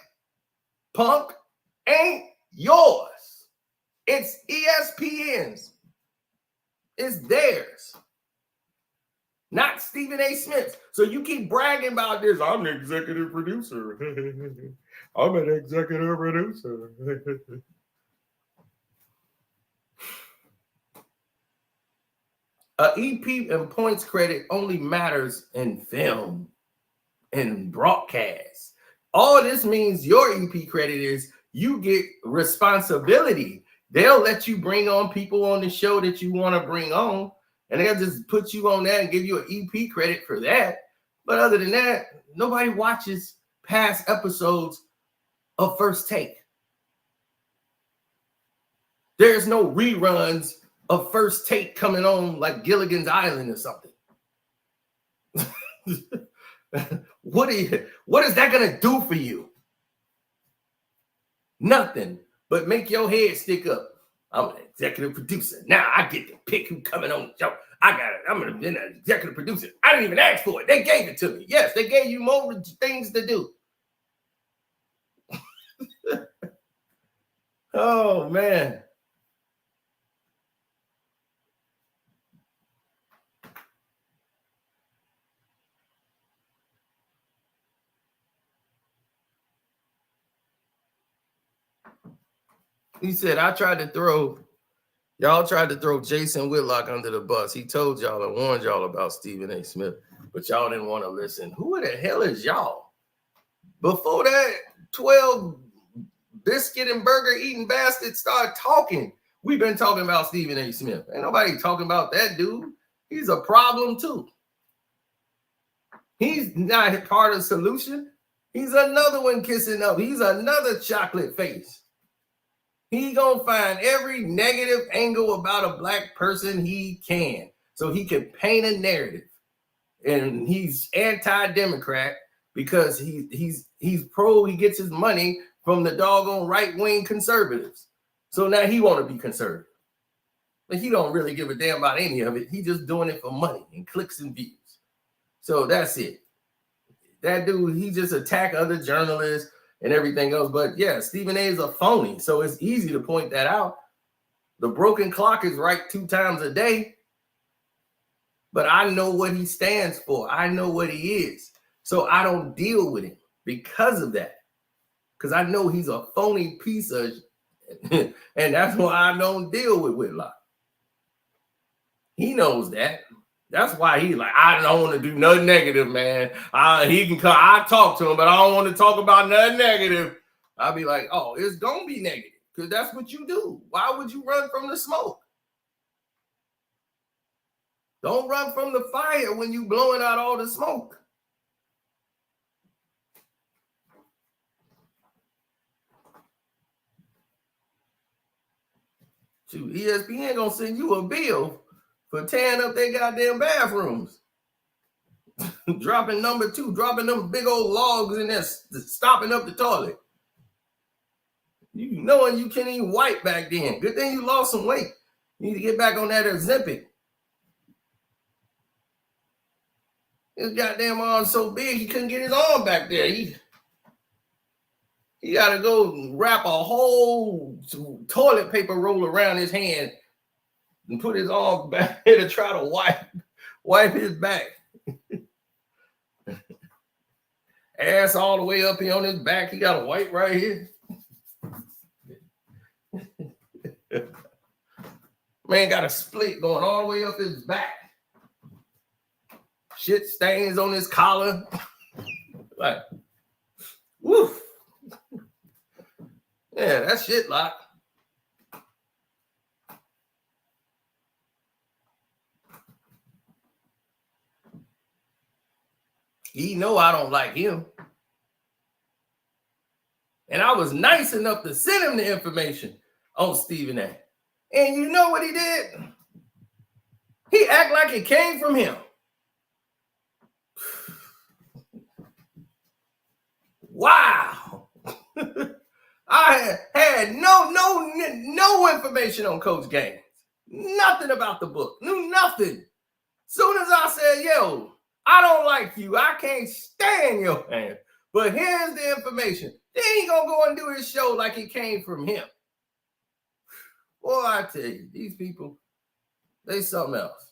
punk, ain't yours. It's ESPN's. It's theirs. Not Stephen A. Smith's. So you keep bragging about this. I'm the executive producer. I'm an executive producer. EP and points credit only matters in film. and broadcasts. All this means your EP credit is you get responsibility. They'll let you bring on people on the show that you want to bring on, and they'll just put you on that and give you an EP credit for that. But other than that, nobody watches past episodes of First Take. There's no reruns of First Take coming on like Gilligan's Island or something. What is that gonna do for you? Nothing but make your head stick up. I'm an executive producer. Now I get to pick who's coming on the show. I got it. I'm an executive producer. I didn't even ask for it. They gave it to me. Yes, they gave you more things to do. Oh, man. He said, y'all tried to throw Jason Whitlock under the bus. He told y'all and warned y'all about Stephen A. Smith, but y'all didn't want to listen. Who the hell is y'all? Before that, 12 biscuit and burger eating bastards started talking. We've been talking about Stephen A. Smith. Ain't nobody talking about that dude. He's a problem too. He's not part of the solution. He's another one kissing up. He's another chocolate face. He gonna find every negative angle about a black person he can, so he can paint a narrative. And he's anti-Democrat because he's pro. He gets his money from the doggone right-wing conservatives. So now he want to be conservative, but he don't really give a damn about any of it. He just doing it for money and clicks and views. So that's it. That dude, he just attack other journalists and everything else. But yeah, Stephen A is a phony. So it's easy to point that out. The broken clock is right 2 times a day. But I know what he stands for. I know what he is. So I don't deal with him because of that. Because I know he's a phony piece of and that's why I don't deal with Whitlock. He knows that. That's why he's like, I don't want to do nothing negative, man. He can come. I talk to him, but I don't want to talk about nothing negative. I'll be like, oh, it's gonna be negative because that's what you do. Why would you run from the smoke? Don't run from the fire when you blowing out all the smoke. Shoot, ESPN gonna send you a bill for tearing up their goddamn bathrooms. Dropping number 2, dropping them big old logs in there, stopping up the toilet. You knowing you can't even wipe back then. Good thing you lost some weight. You need to get back on that Ozempic. His goddamn arm so big he couldn't get his arm back there. He got to go wrap a whole toilet paper roll around his hand and put his arm back here to try to wipe his back. Ass all the way up here on his back. He got a wipe right here. Man got a split going all the way up his back. Shit stains on his collar. Like, woof. Yeah, that shit lock. He know I don't like him. And I was nice enough to send him the information on Stephen A. And you know what he did? He act like it came from him. Wow. I had no information on Coach Gaines. Nothing about the book. Knew nothing. Soon as I said, yo, I don't like you. I can't stand your man. But here's the information. Then he gonna go and do his show like it came from him. Boy, I tell you, these people, they something else.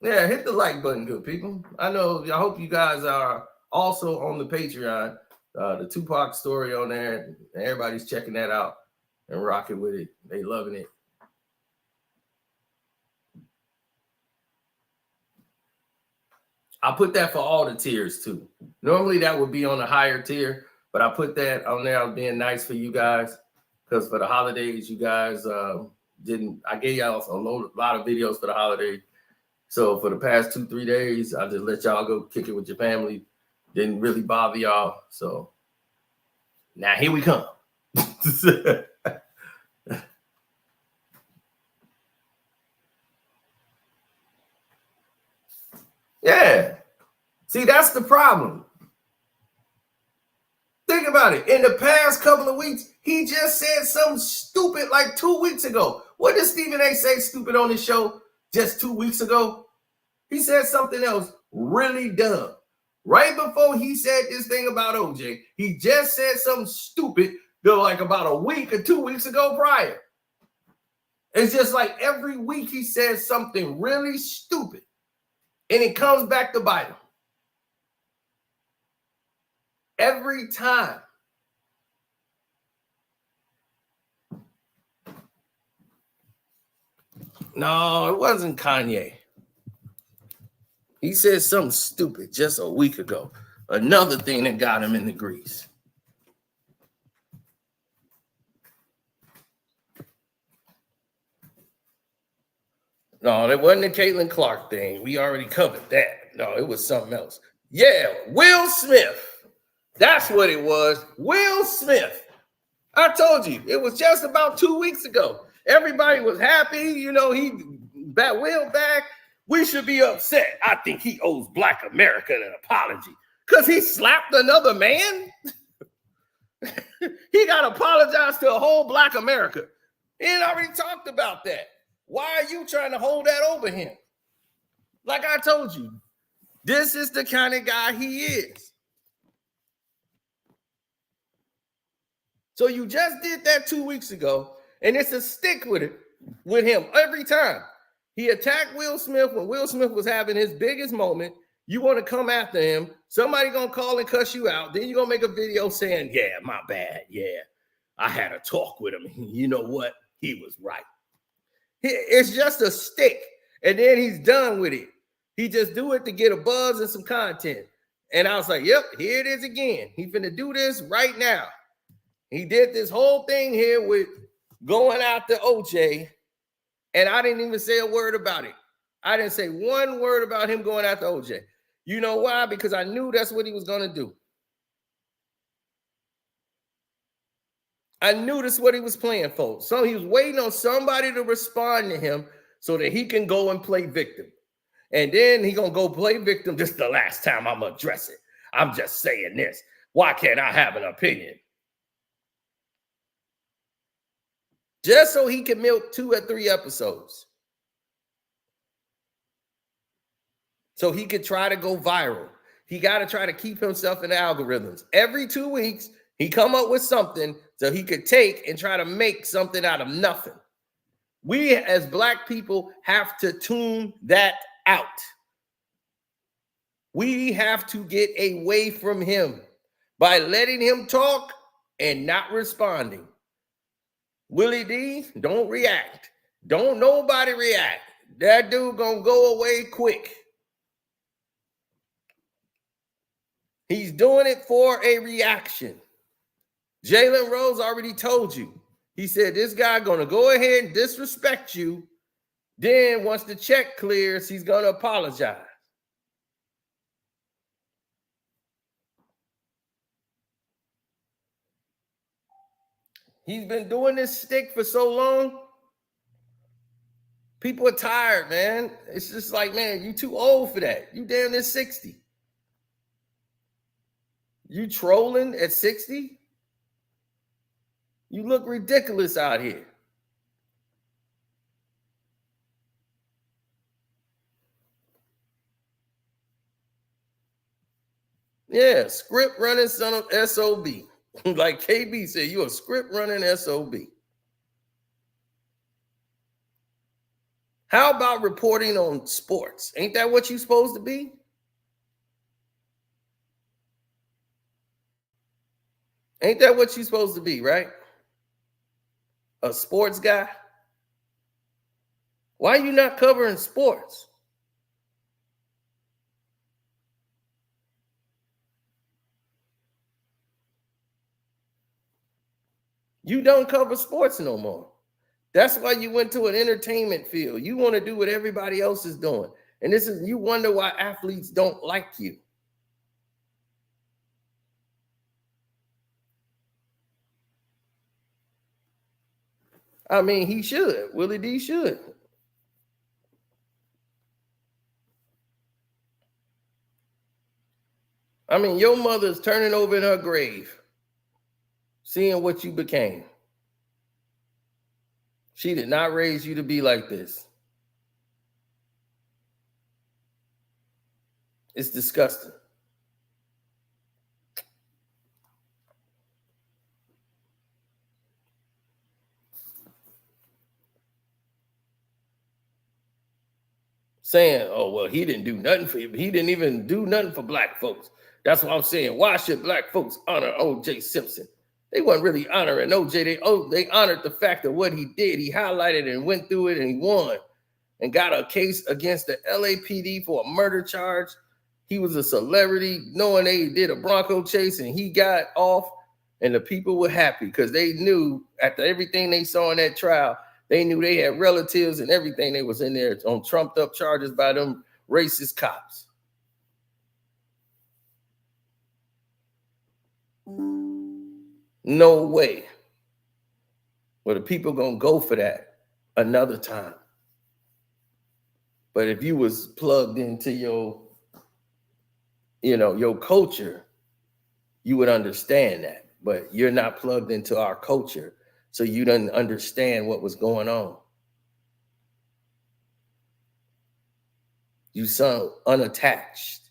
Yeah, hit the like button, good people. I hope you guys are also on the Patreon. The Tupac story on there. Everybody's checking that out and rocking with it. They loving it. I put that for all the tiers too. Normally that would be on a higher tier, but I put that on there. I was being nice for you guys because for the holidays, you guys didn't. I gave y'all a lot of videos for the holidays. So for the past 2-3 days, I just let y'all go kick it with your family. Didn't really bother y'all. So now here we come. Yeah. See, that's the problem. Think about it. In the past couple of weeks, he just said something stupid like 2 weeks ago. What did Stephen A say stupid on his show just 2 weeks ago? He said something else really dumb. Right before he said this thing about OJ, he just said something stupid like about a week or 2 weeks ago prior. It's just like every week he says something really stupid. And it comes back to bite him. Every time. No, it wasn't Kanye. He said something stupid just a week ago. Another thing that got him in the grease. No, it wasn't the Caitlin Clark thing. We already covered that. No, it was something else. Yeah, Will Smith. That's what it was. Will Smith. I told you, it was just about 2 weeks ago. Everybody was happy. You know, he got Will back. We should be upset. I think he owes Black America an apology because he slapped another man. He got to apologize to a whole Black America. He had already talked about that. Why are you trying to hold that over him? Like I told you, this is the kind of guy he is. So you just did that 2 weeks ago, and it's a stick with him every time. He attacked Will Smith when Will Smith was having his biggest moment. You want to come after him. Somebody going to call and cuss you out. Then you're going to make a video saying, yeah, my bad. Yeah, I had a talk with him. You know what? He was right. It's just a stick, and then he's done with it. He just do it to get a buzz and some content. And I was like, yep, here it is again. He finna do this right now. He did this whole thing here with going after OJ, and I didn't even say a word about it. I didn't say one word about him going after OJ. You know why? Because I knew that's what he was going to do. I knew that's what he was playing for. So he was waiting on somebody to respond to him so that he can go and play victim. And then he going to go play victim. Just the last time I'm going to address it. I'm just saying this. Why can't I have an opinion? Just so he can milk 2 or 3 episodes. So he could try to go viral. He got to try to keep himself in the algorithms. Every 2 weeks, he come up with something so he could take and try to make something out of nothing. We as Black people have to tune that out. We have to get away from him by letting him talk and not responding. Willie D, don't react. Don't nobody react. That dude gonna go away quick. He's doing it for a reaction. Jalen Rose already told you. He said this guy gonna go ahead and disrespect you. Then once the check clears, he's gonna apologize. He's been doing this stick for so long. People are tired, man. It's just like, man, you too old for that. You damn near 60. You trolling at 60? You look ridiculous out here. Yeah, script running son of SOB. Like KB said, you a script running SOB. How about reporting on sports? Ain't that what you supposed to be? Ain't that what you're supposed to be, right? A sports guy? Why are you not covering sports? You don't cover sports no more. That's why you went to an entertainment field. You want to do what everybody else is doing. And this is, you wonder why athletes don't like you. I mean, he should. Willie D should. I mean, your mother's turning over in her grave, seeing what you became. She did not raise you to be like this. It's disgusting. Saying, oh, well, he didn't do nothing for you. He didn't even do nothing for black folks. That's what I'm saying. Why should black folks honor O.J. Simpson? They wasn't really honoring O.J. They honored the fact of what he did. He highlighted and went through it and he won and got a case against the LAPD for a murder charge. He was a celebrity, knowing they did a Bronco chase and he got off, and the people were happy because they knew after everything they saw in that trial, they knew they had relatives and everything. They was in there on trumped up charges by them racist cops. No way. Well, the people gonna go for that another time. But if you was plugged into your culture, you would understand that. But you're not plugged into our culture, so you didn't understand what was going on. You sound unattached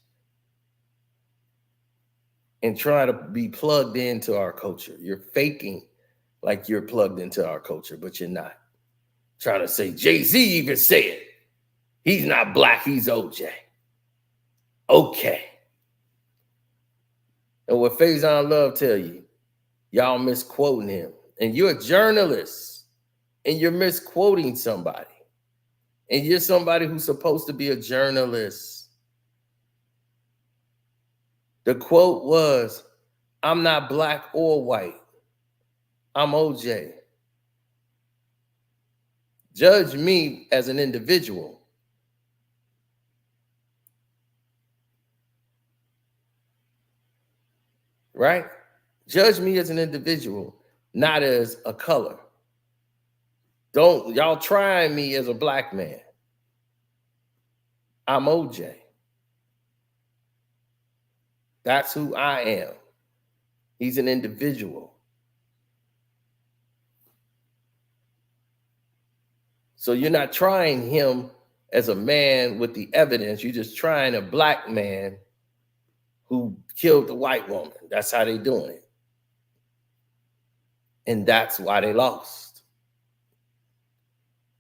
and try to be plugged into our culture. You're faking like you're plugged into our culture, but you're not. Trying to say, Jay-Z even said, he's not black, he's OJ. Okay. And what Faison Love tell you, y'all misquoting him. And you're a journalist, and you're misquoting somebody. And you're somebody who's supposed to be a journalist. The quote was, I'm not black or white. I'm OJ. Judge me as an individual. Right? Judge me as an individual, not as a color. Don't y'all try me as a black man. I'm OJ. That's who I am. He's an individual. So you're not trying him as a man with the evidence. You're just trying a black man who killed the white woman. That's how they doing it. And that's why they lost.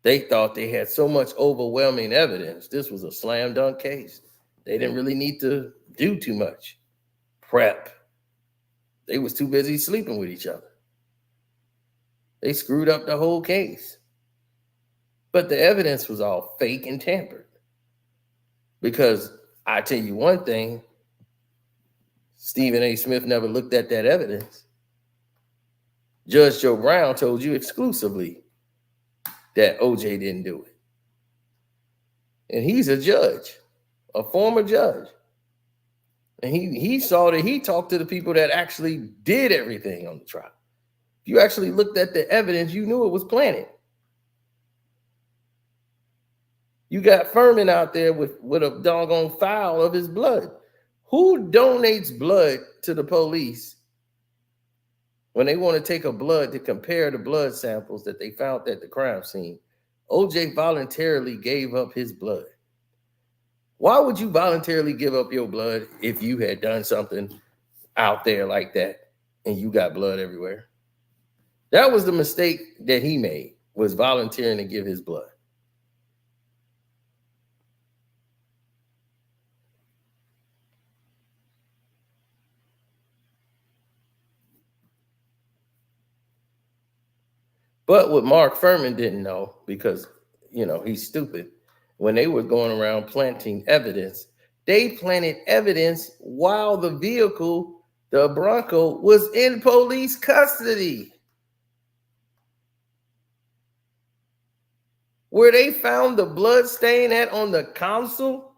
They thought they had so much overwhelming evidence. This was a slam dunk case. They didn't really need to do too much prep. They was too busy sleeping with each other. They screwed up the whole case. But the evidence was all fake and tampered. Because I tell you one thing, Stephen A. Smith never looked at that evidence. Judge Joe Brown told you exclusively that OJ didn't do it. And he's a judge, a former judge. And he saw that he talked to the people that actually did everything on the trial. If you actually looked at the evidence, you knew it was planted. You got Furman out there with a doggone vial of his blood. Who donates blood to the police when they want to take a blood to compare the blood samples that they found at the crime scene? OJ voluntarily gave up his blood. Why would you voluntarily give up your blood if you had done something out there like that and you got blood everywhere? That was the mistake that he made, was volunteering to give his blood. But what Mark Furman didn't know, because, he's stupid, when they were going around planting evidence, they planted evidence while the vehicle, the Bronco, was in police custody. Where they found the blood stain on the console,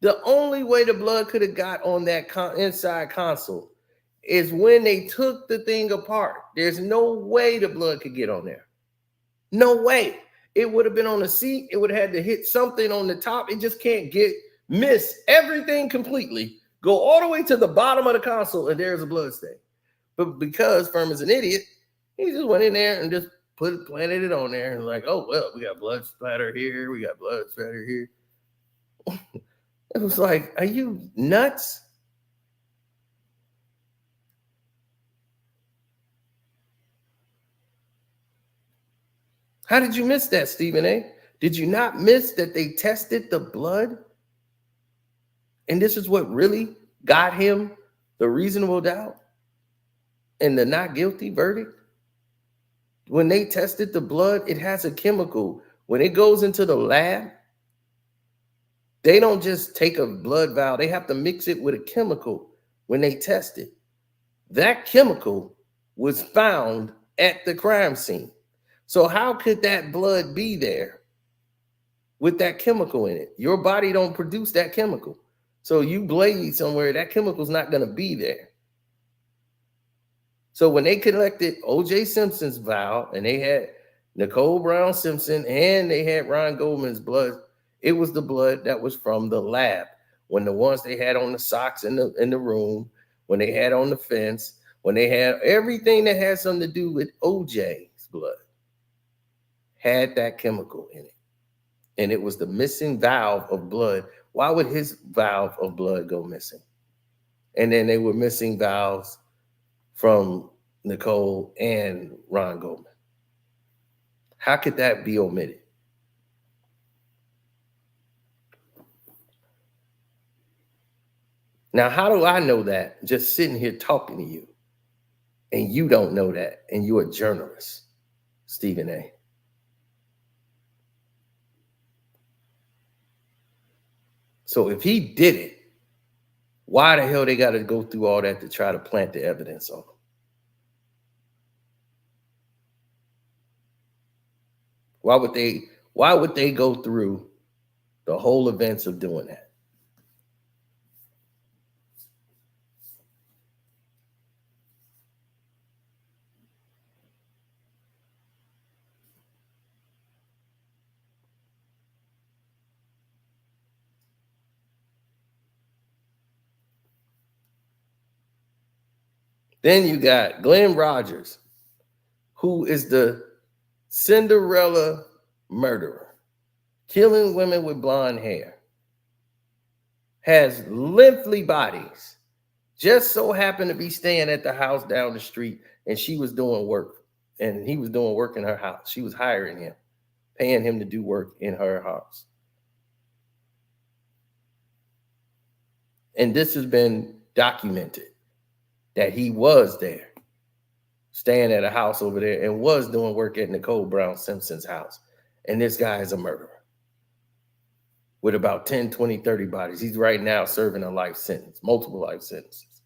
the only way the blood could have got on that inside console is when they took the thing apart. There's no way the blood could get on there. No way. It would have been on the seat. It would have had to hit something on the top. It just can't miss everything completely, go all the way to the bottom of the console, and there's a blood stain. But because Furman's an idiot, he just went in there and just planted it on there and like, oh, well, we got blood splatter here. We got blood splatter here. It was like, are you nuts? How did you miss that, Stephen A? Did you not miss that they tested the blood? And this is what really got him the reasonable doubt and the not guilty verdict? When they tested the blood, it has a chemical. When it goes into the lab, they don't just take a blood vial. They have to mix it with a chemical when they test it. That chemical was found at the crime scene. So how could that blood be there with that chemical in it? Your body don't produce that chemical. So you bleed somewhere, that chemical's not going to be there. So when they collected O.J. Simpson's vial and they had Nicole Brown Simpson and they had Ron Goldman's blood, it was the blood that was from the lab. When the ones they had on the socks in the room, when they had on the fence, when they had everything that had something to do with O.J.'s blood, had that chemical in it. And it was the missing valve of blood. Why would his valve of blood go missing? And then they were missing valves from Nicole and Ron Goldman. How could that be omitted? Now, how do I know that just sitting here talking to you and you don't know that and you're a journalist, Stephen A? So if he did it, why the hell they got to go through all that to try to plant the evidence on him? Why would they go through the whole events of doing that? Then you got Glenn Rogers, who is the Cinderella murderer, killing women with blonde hair, has lengthy bodies, just so happened to be staying at the house down the street, and she was doing work, and he was doing work in her house. She was hiring him, paying him to do work in her house. And this has been documented that he was there, staying at a house over there, and was doing work at Nicole Brown Simpson's house. And this guy is a murderer with about 10, 20, 30 bodies. He's right now serving a life sentence, multiple life sentences.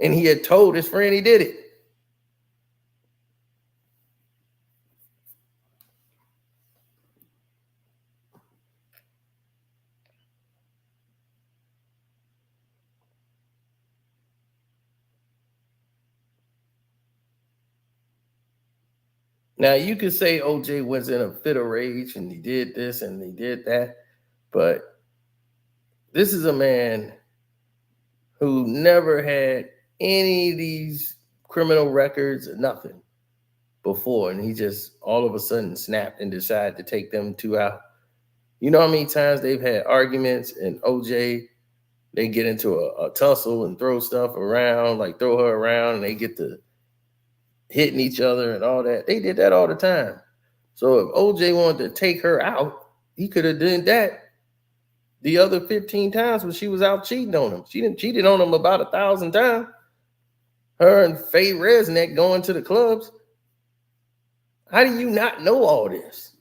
And he had told his friend he did it. Now, you could say OJ was in a fit of rage and he did this and he did that, but this is a man who never had any of these criminal records or nothing before, and he just all of a sudden snapped and decided to take them two out. You know how many times they've had arguments and OJ, they get into a tussle and throw stuff around, like throw her around, and they get to hitting each other and all that. They did that all the time. So if OJ wanted to take her out, he could have done that the other 15 times when she was out cheating on him. She didn't cheated on him about 1,000 times. Her and Faye Resnick going to the clubs. How do you not know all this?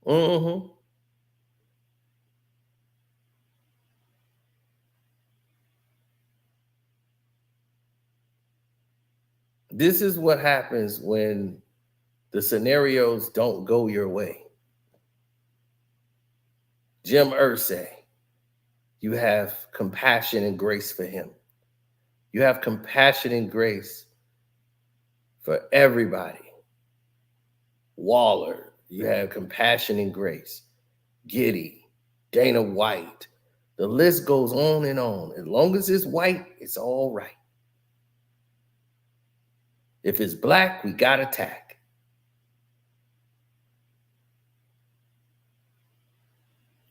Mm-hmm. This is what happens when the scenarios don't go your way. Jim Irsay, you have compassion and grace for him. You have compassion and grace for everybody. Waller, you have compassion and grace. Giddy, Dana White. The list goes on and on. As long as it's white, it's all right. If it's black, we got attack.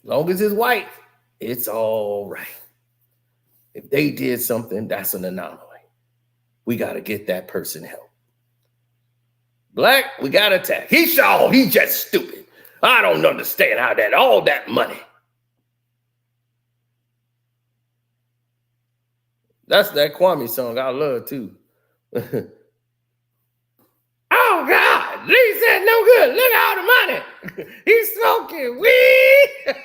As long as it's white, it's all right. If they did something, that's an anomaly. We got to get that person help. Black, we got attack. He just stupid. I don't understand how that, all that money. That's that Kwame song I love too. Oh God, Lee said no good. Look at all the money. He's smoking weed.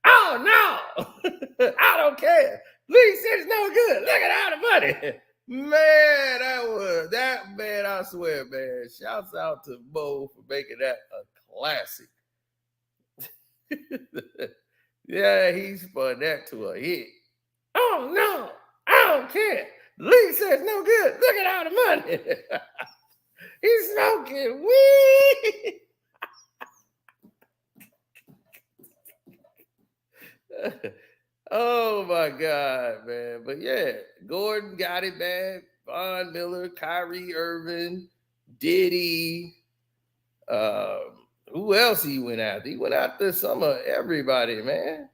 Oh no, I don't care. Lee said it's no good. Look at all the money. Man, that I swear, man. Shouts out to Bo for making that a classic. Yeah, he spun that to a hit. Oh no, I don't care. Lee says no good. Look at all the money. He's smoking weed. Oh my God, man. But yeah, Gordon got it bad. Von Miller, Kyrie Irving, Diddy. Who else he went after? He went after some of everybody, man.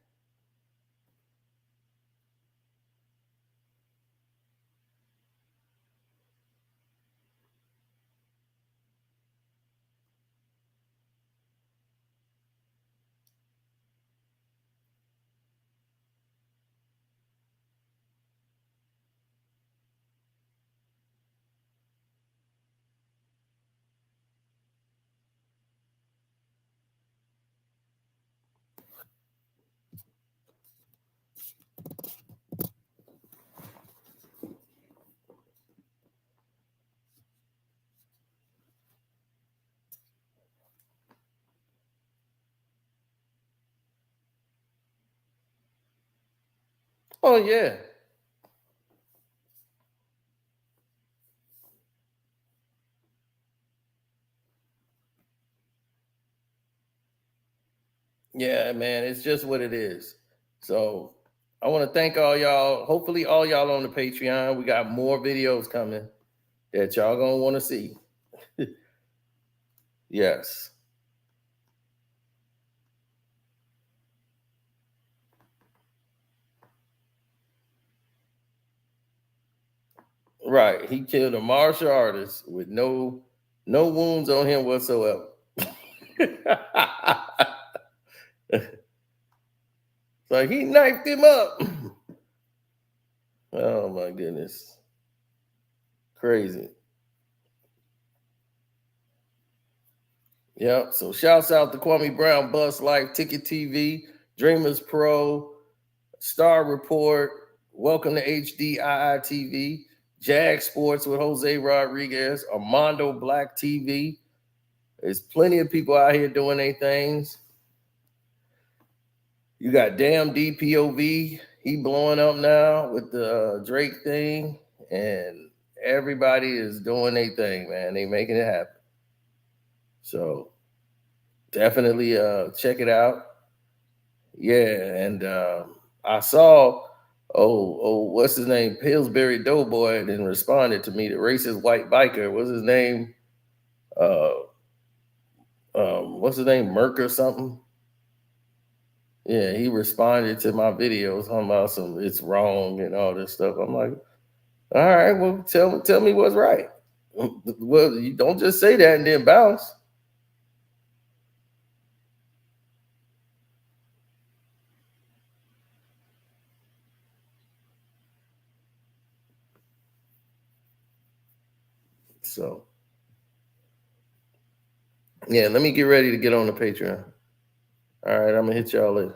Oh yeah. Yeah, man, it's just what it is. So I want to thank all y'all. Hopefully, all y'all on the Patreon. We got more videos coming that y'all gonna want to see. Yes. Right. He killed a martial artist with no wounds on him whatsoever. So he knifed him up. Oh my goodness. Crazy. Yep. So shouts out to Kwame Brown, Bus Life, Ticket TV, Dreamers Pro, Star Report, Welcome to HDII TV, Jag Sports with Jose Rodriguez, Armando Black TV. There's plenty of people out here doing their things. You got damn DPOV. He blowing up now with the Drake thing. And everybody is doing their thing, man. They making it happen. So definitely check it out. Yeah, and I saw, what's his name? Pillsbury Doughboy then responded to me. The racist white biker. What's his name? Uh, what's his name? Merck or something? Yeah, he responded to my videos talking about some it's wrong and all this stuff. I'm like, all right, well, tell me what's right. Well, you don't just say that and then bounce. So yeah, let me get ready to get on the Patreon. All right, I'm gonna hit y'all later.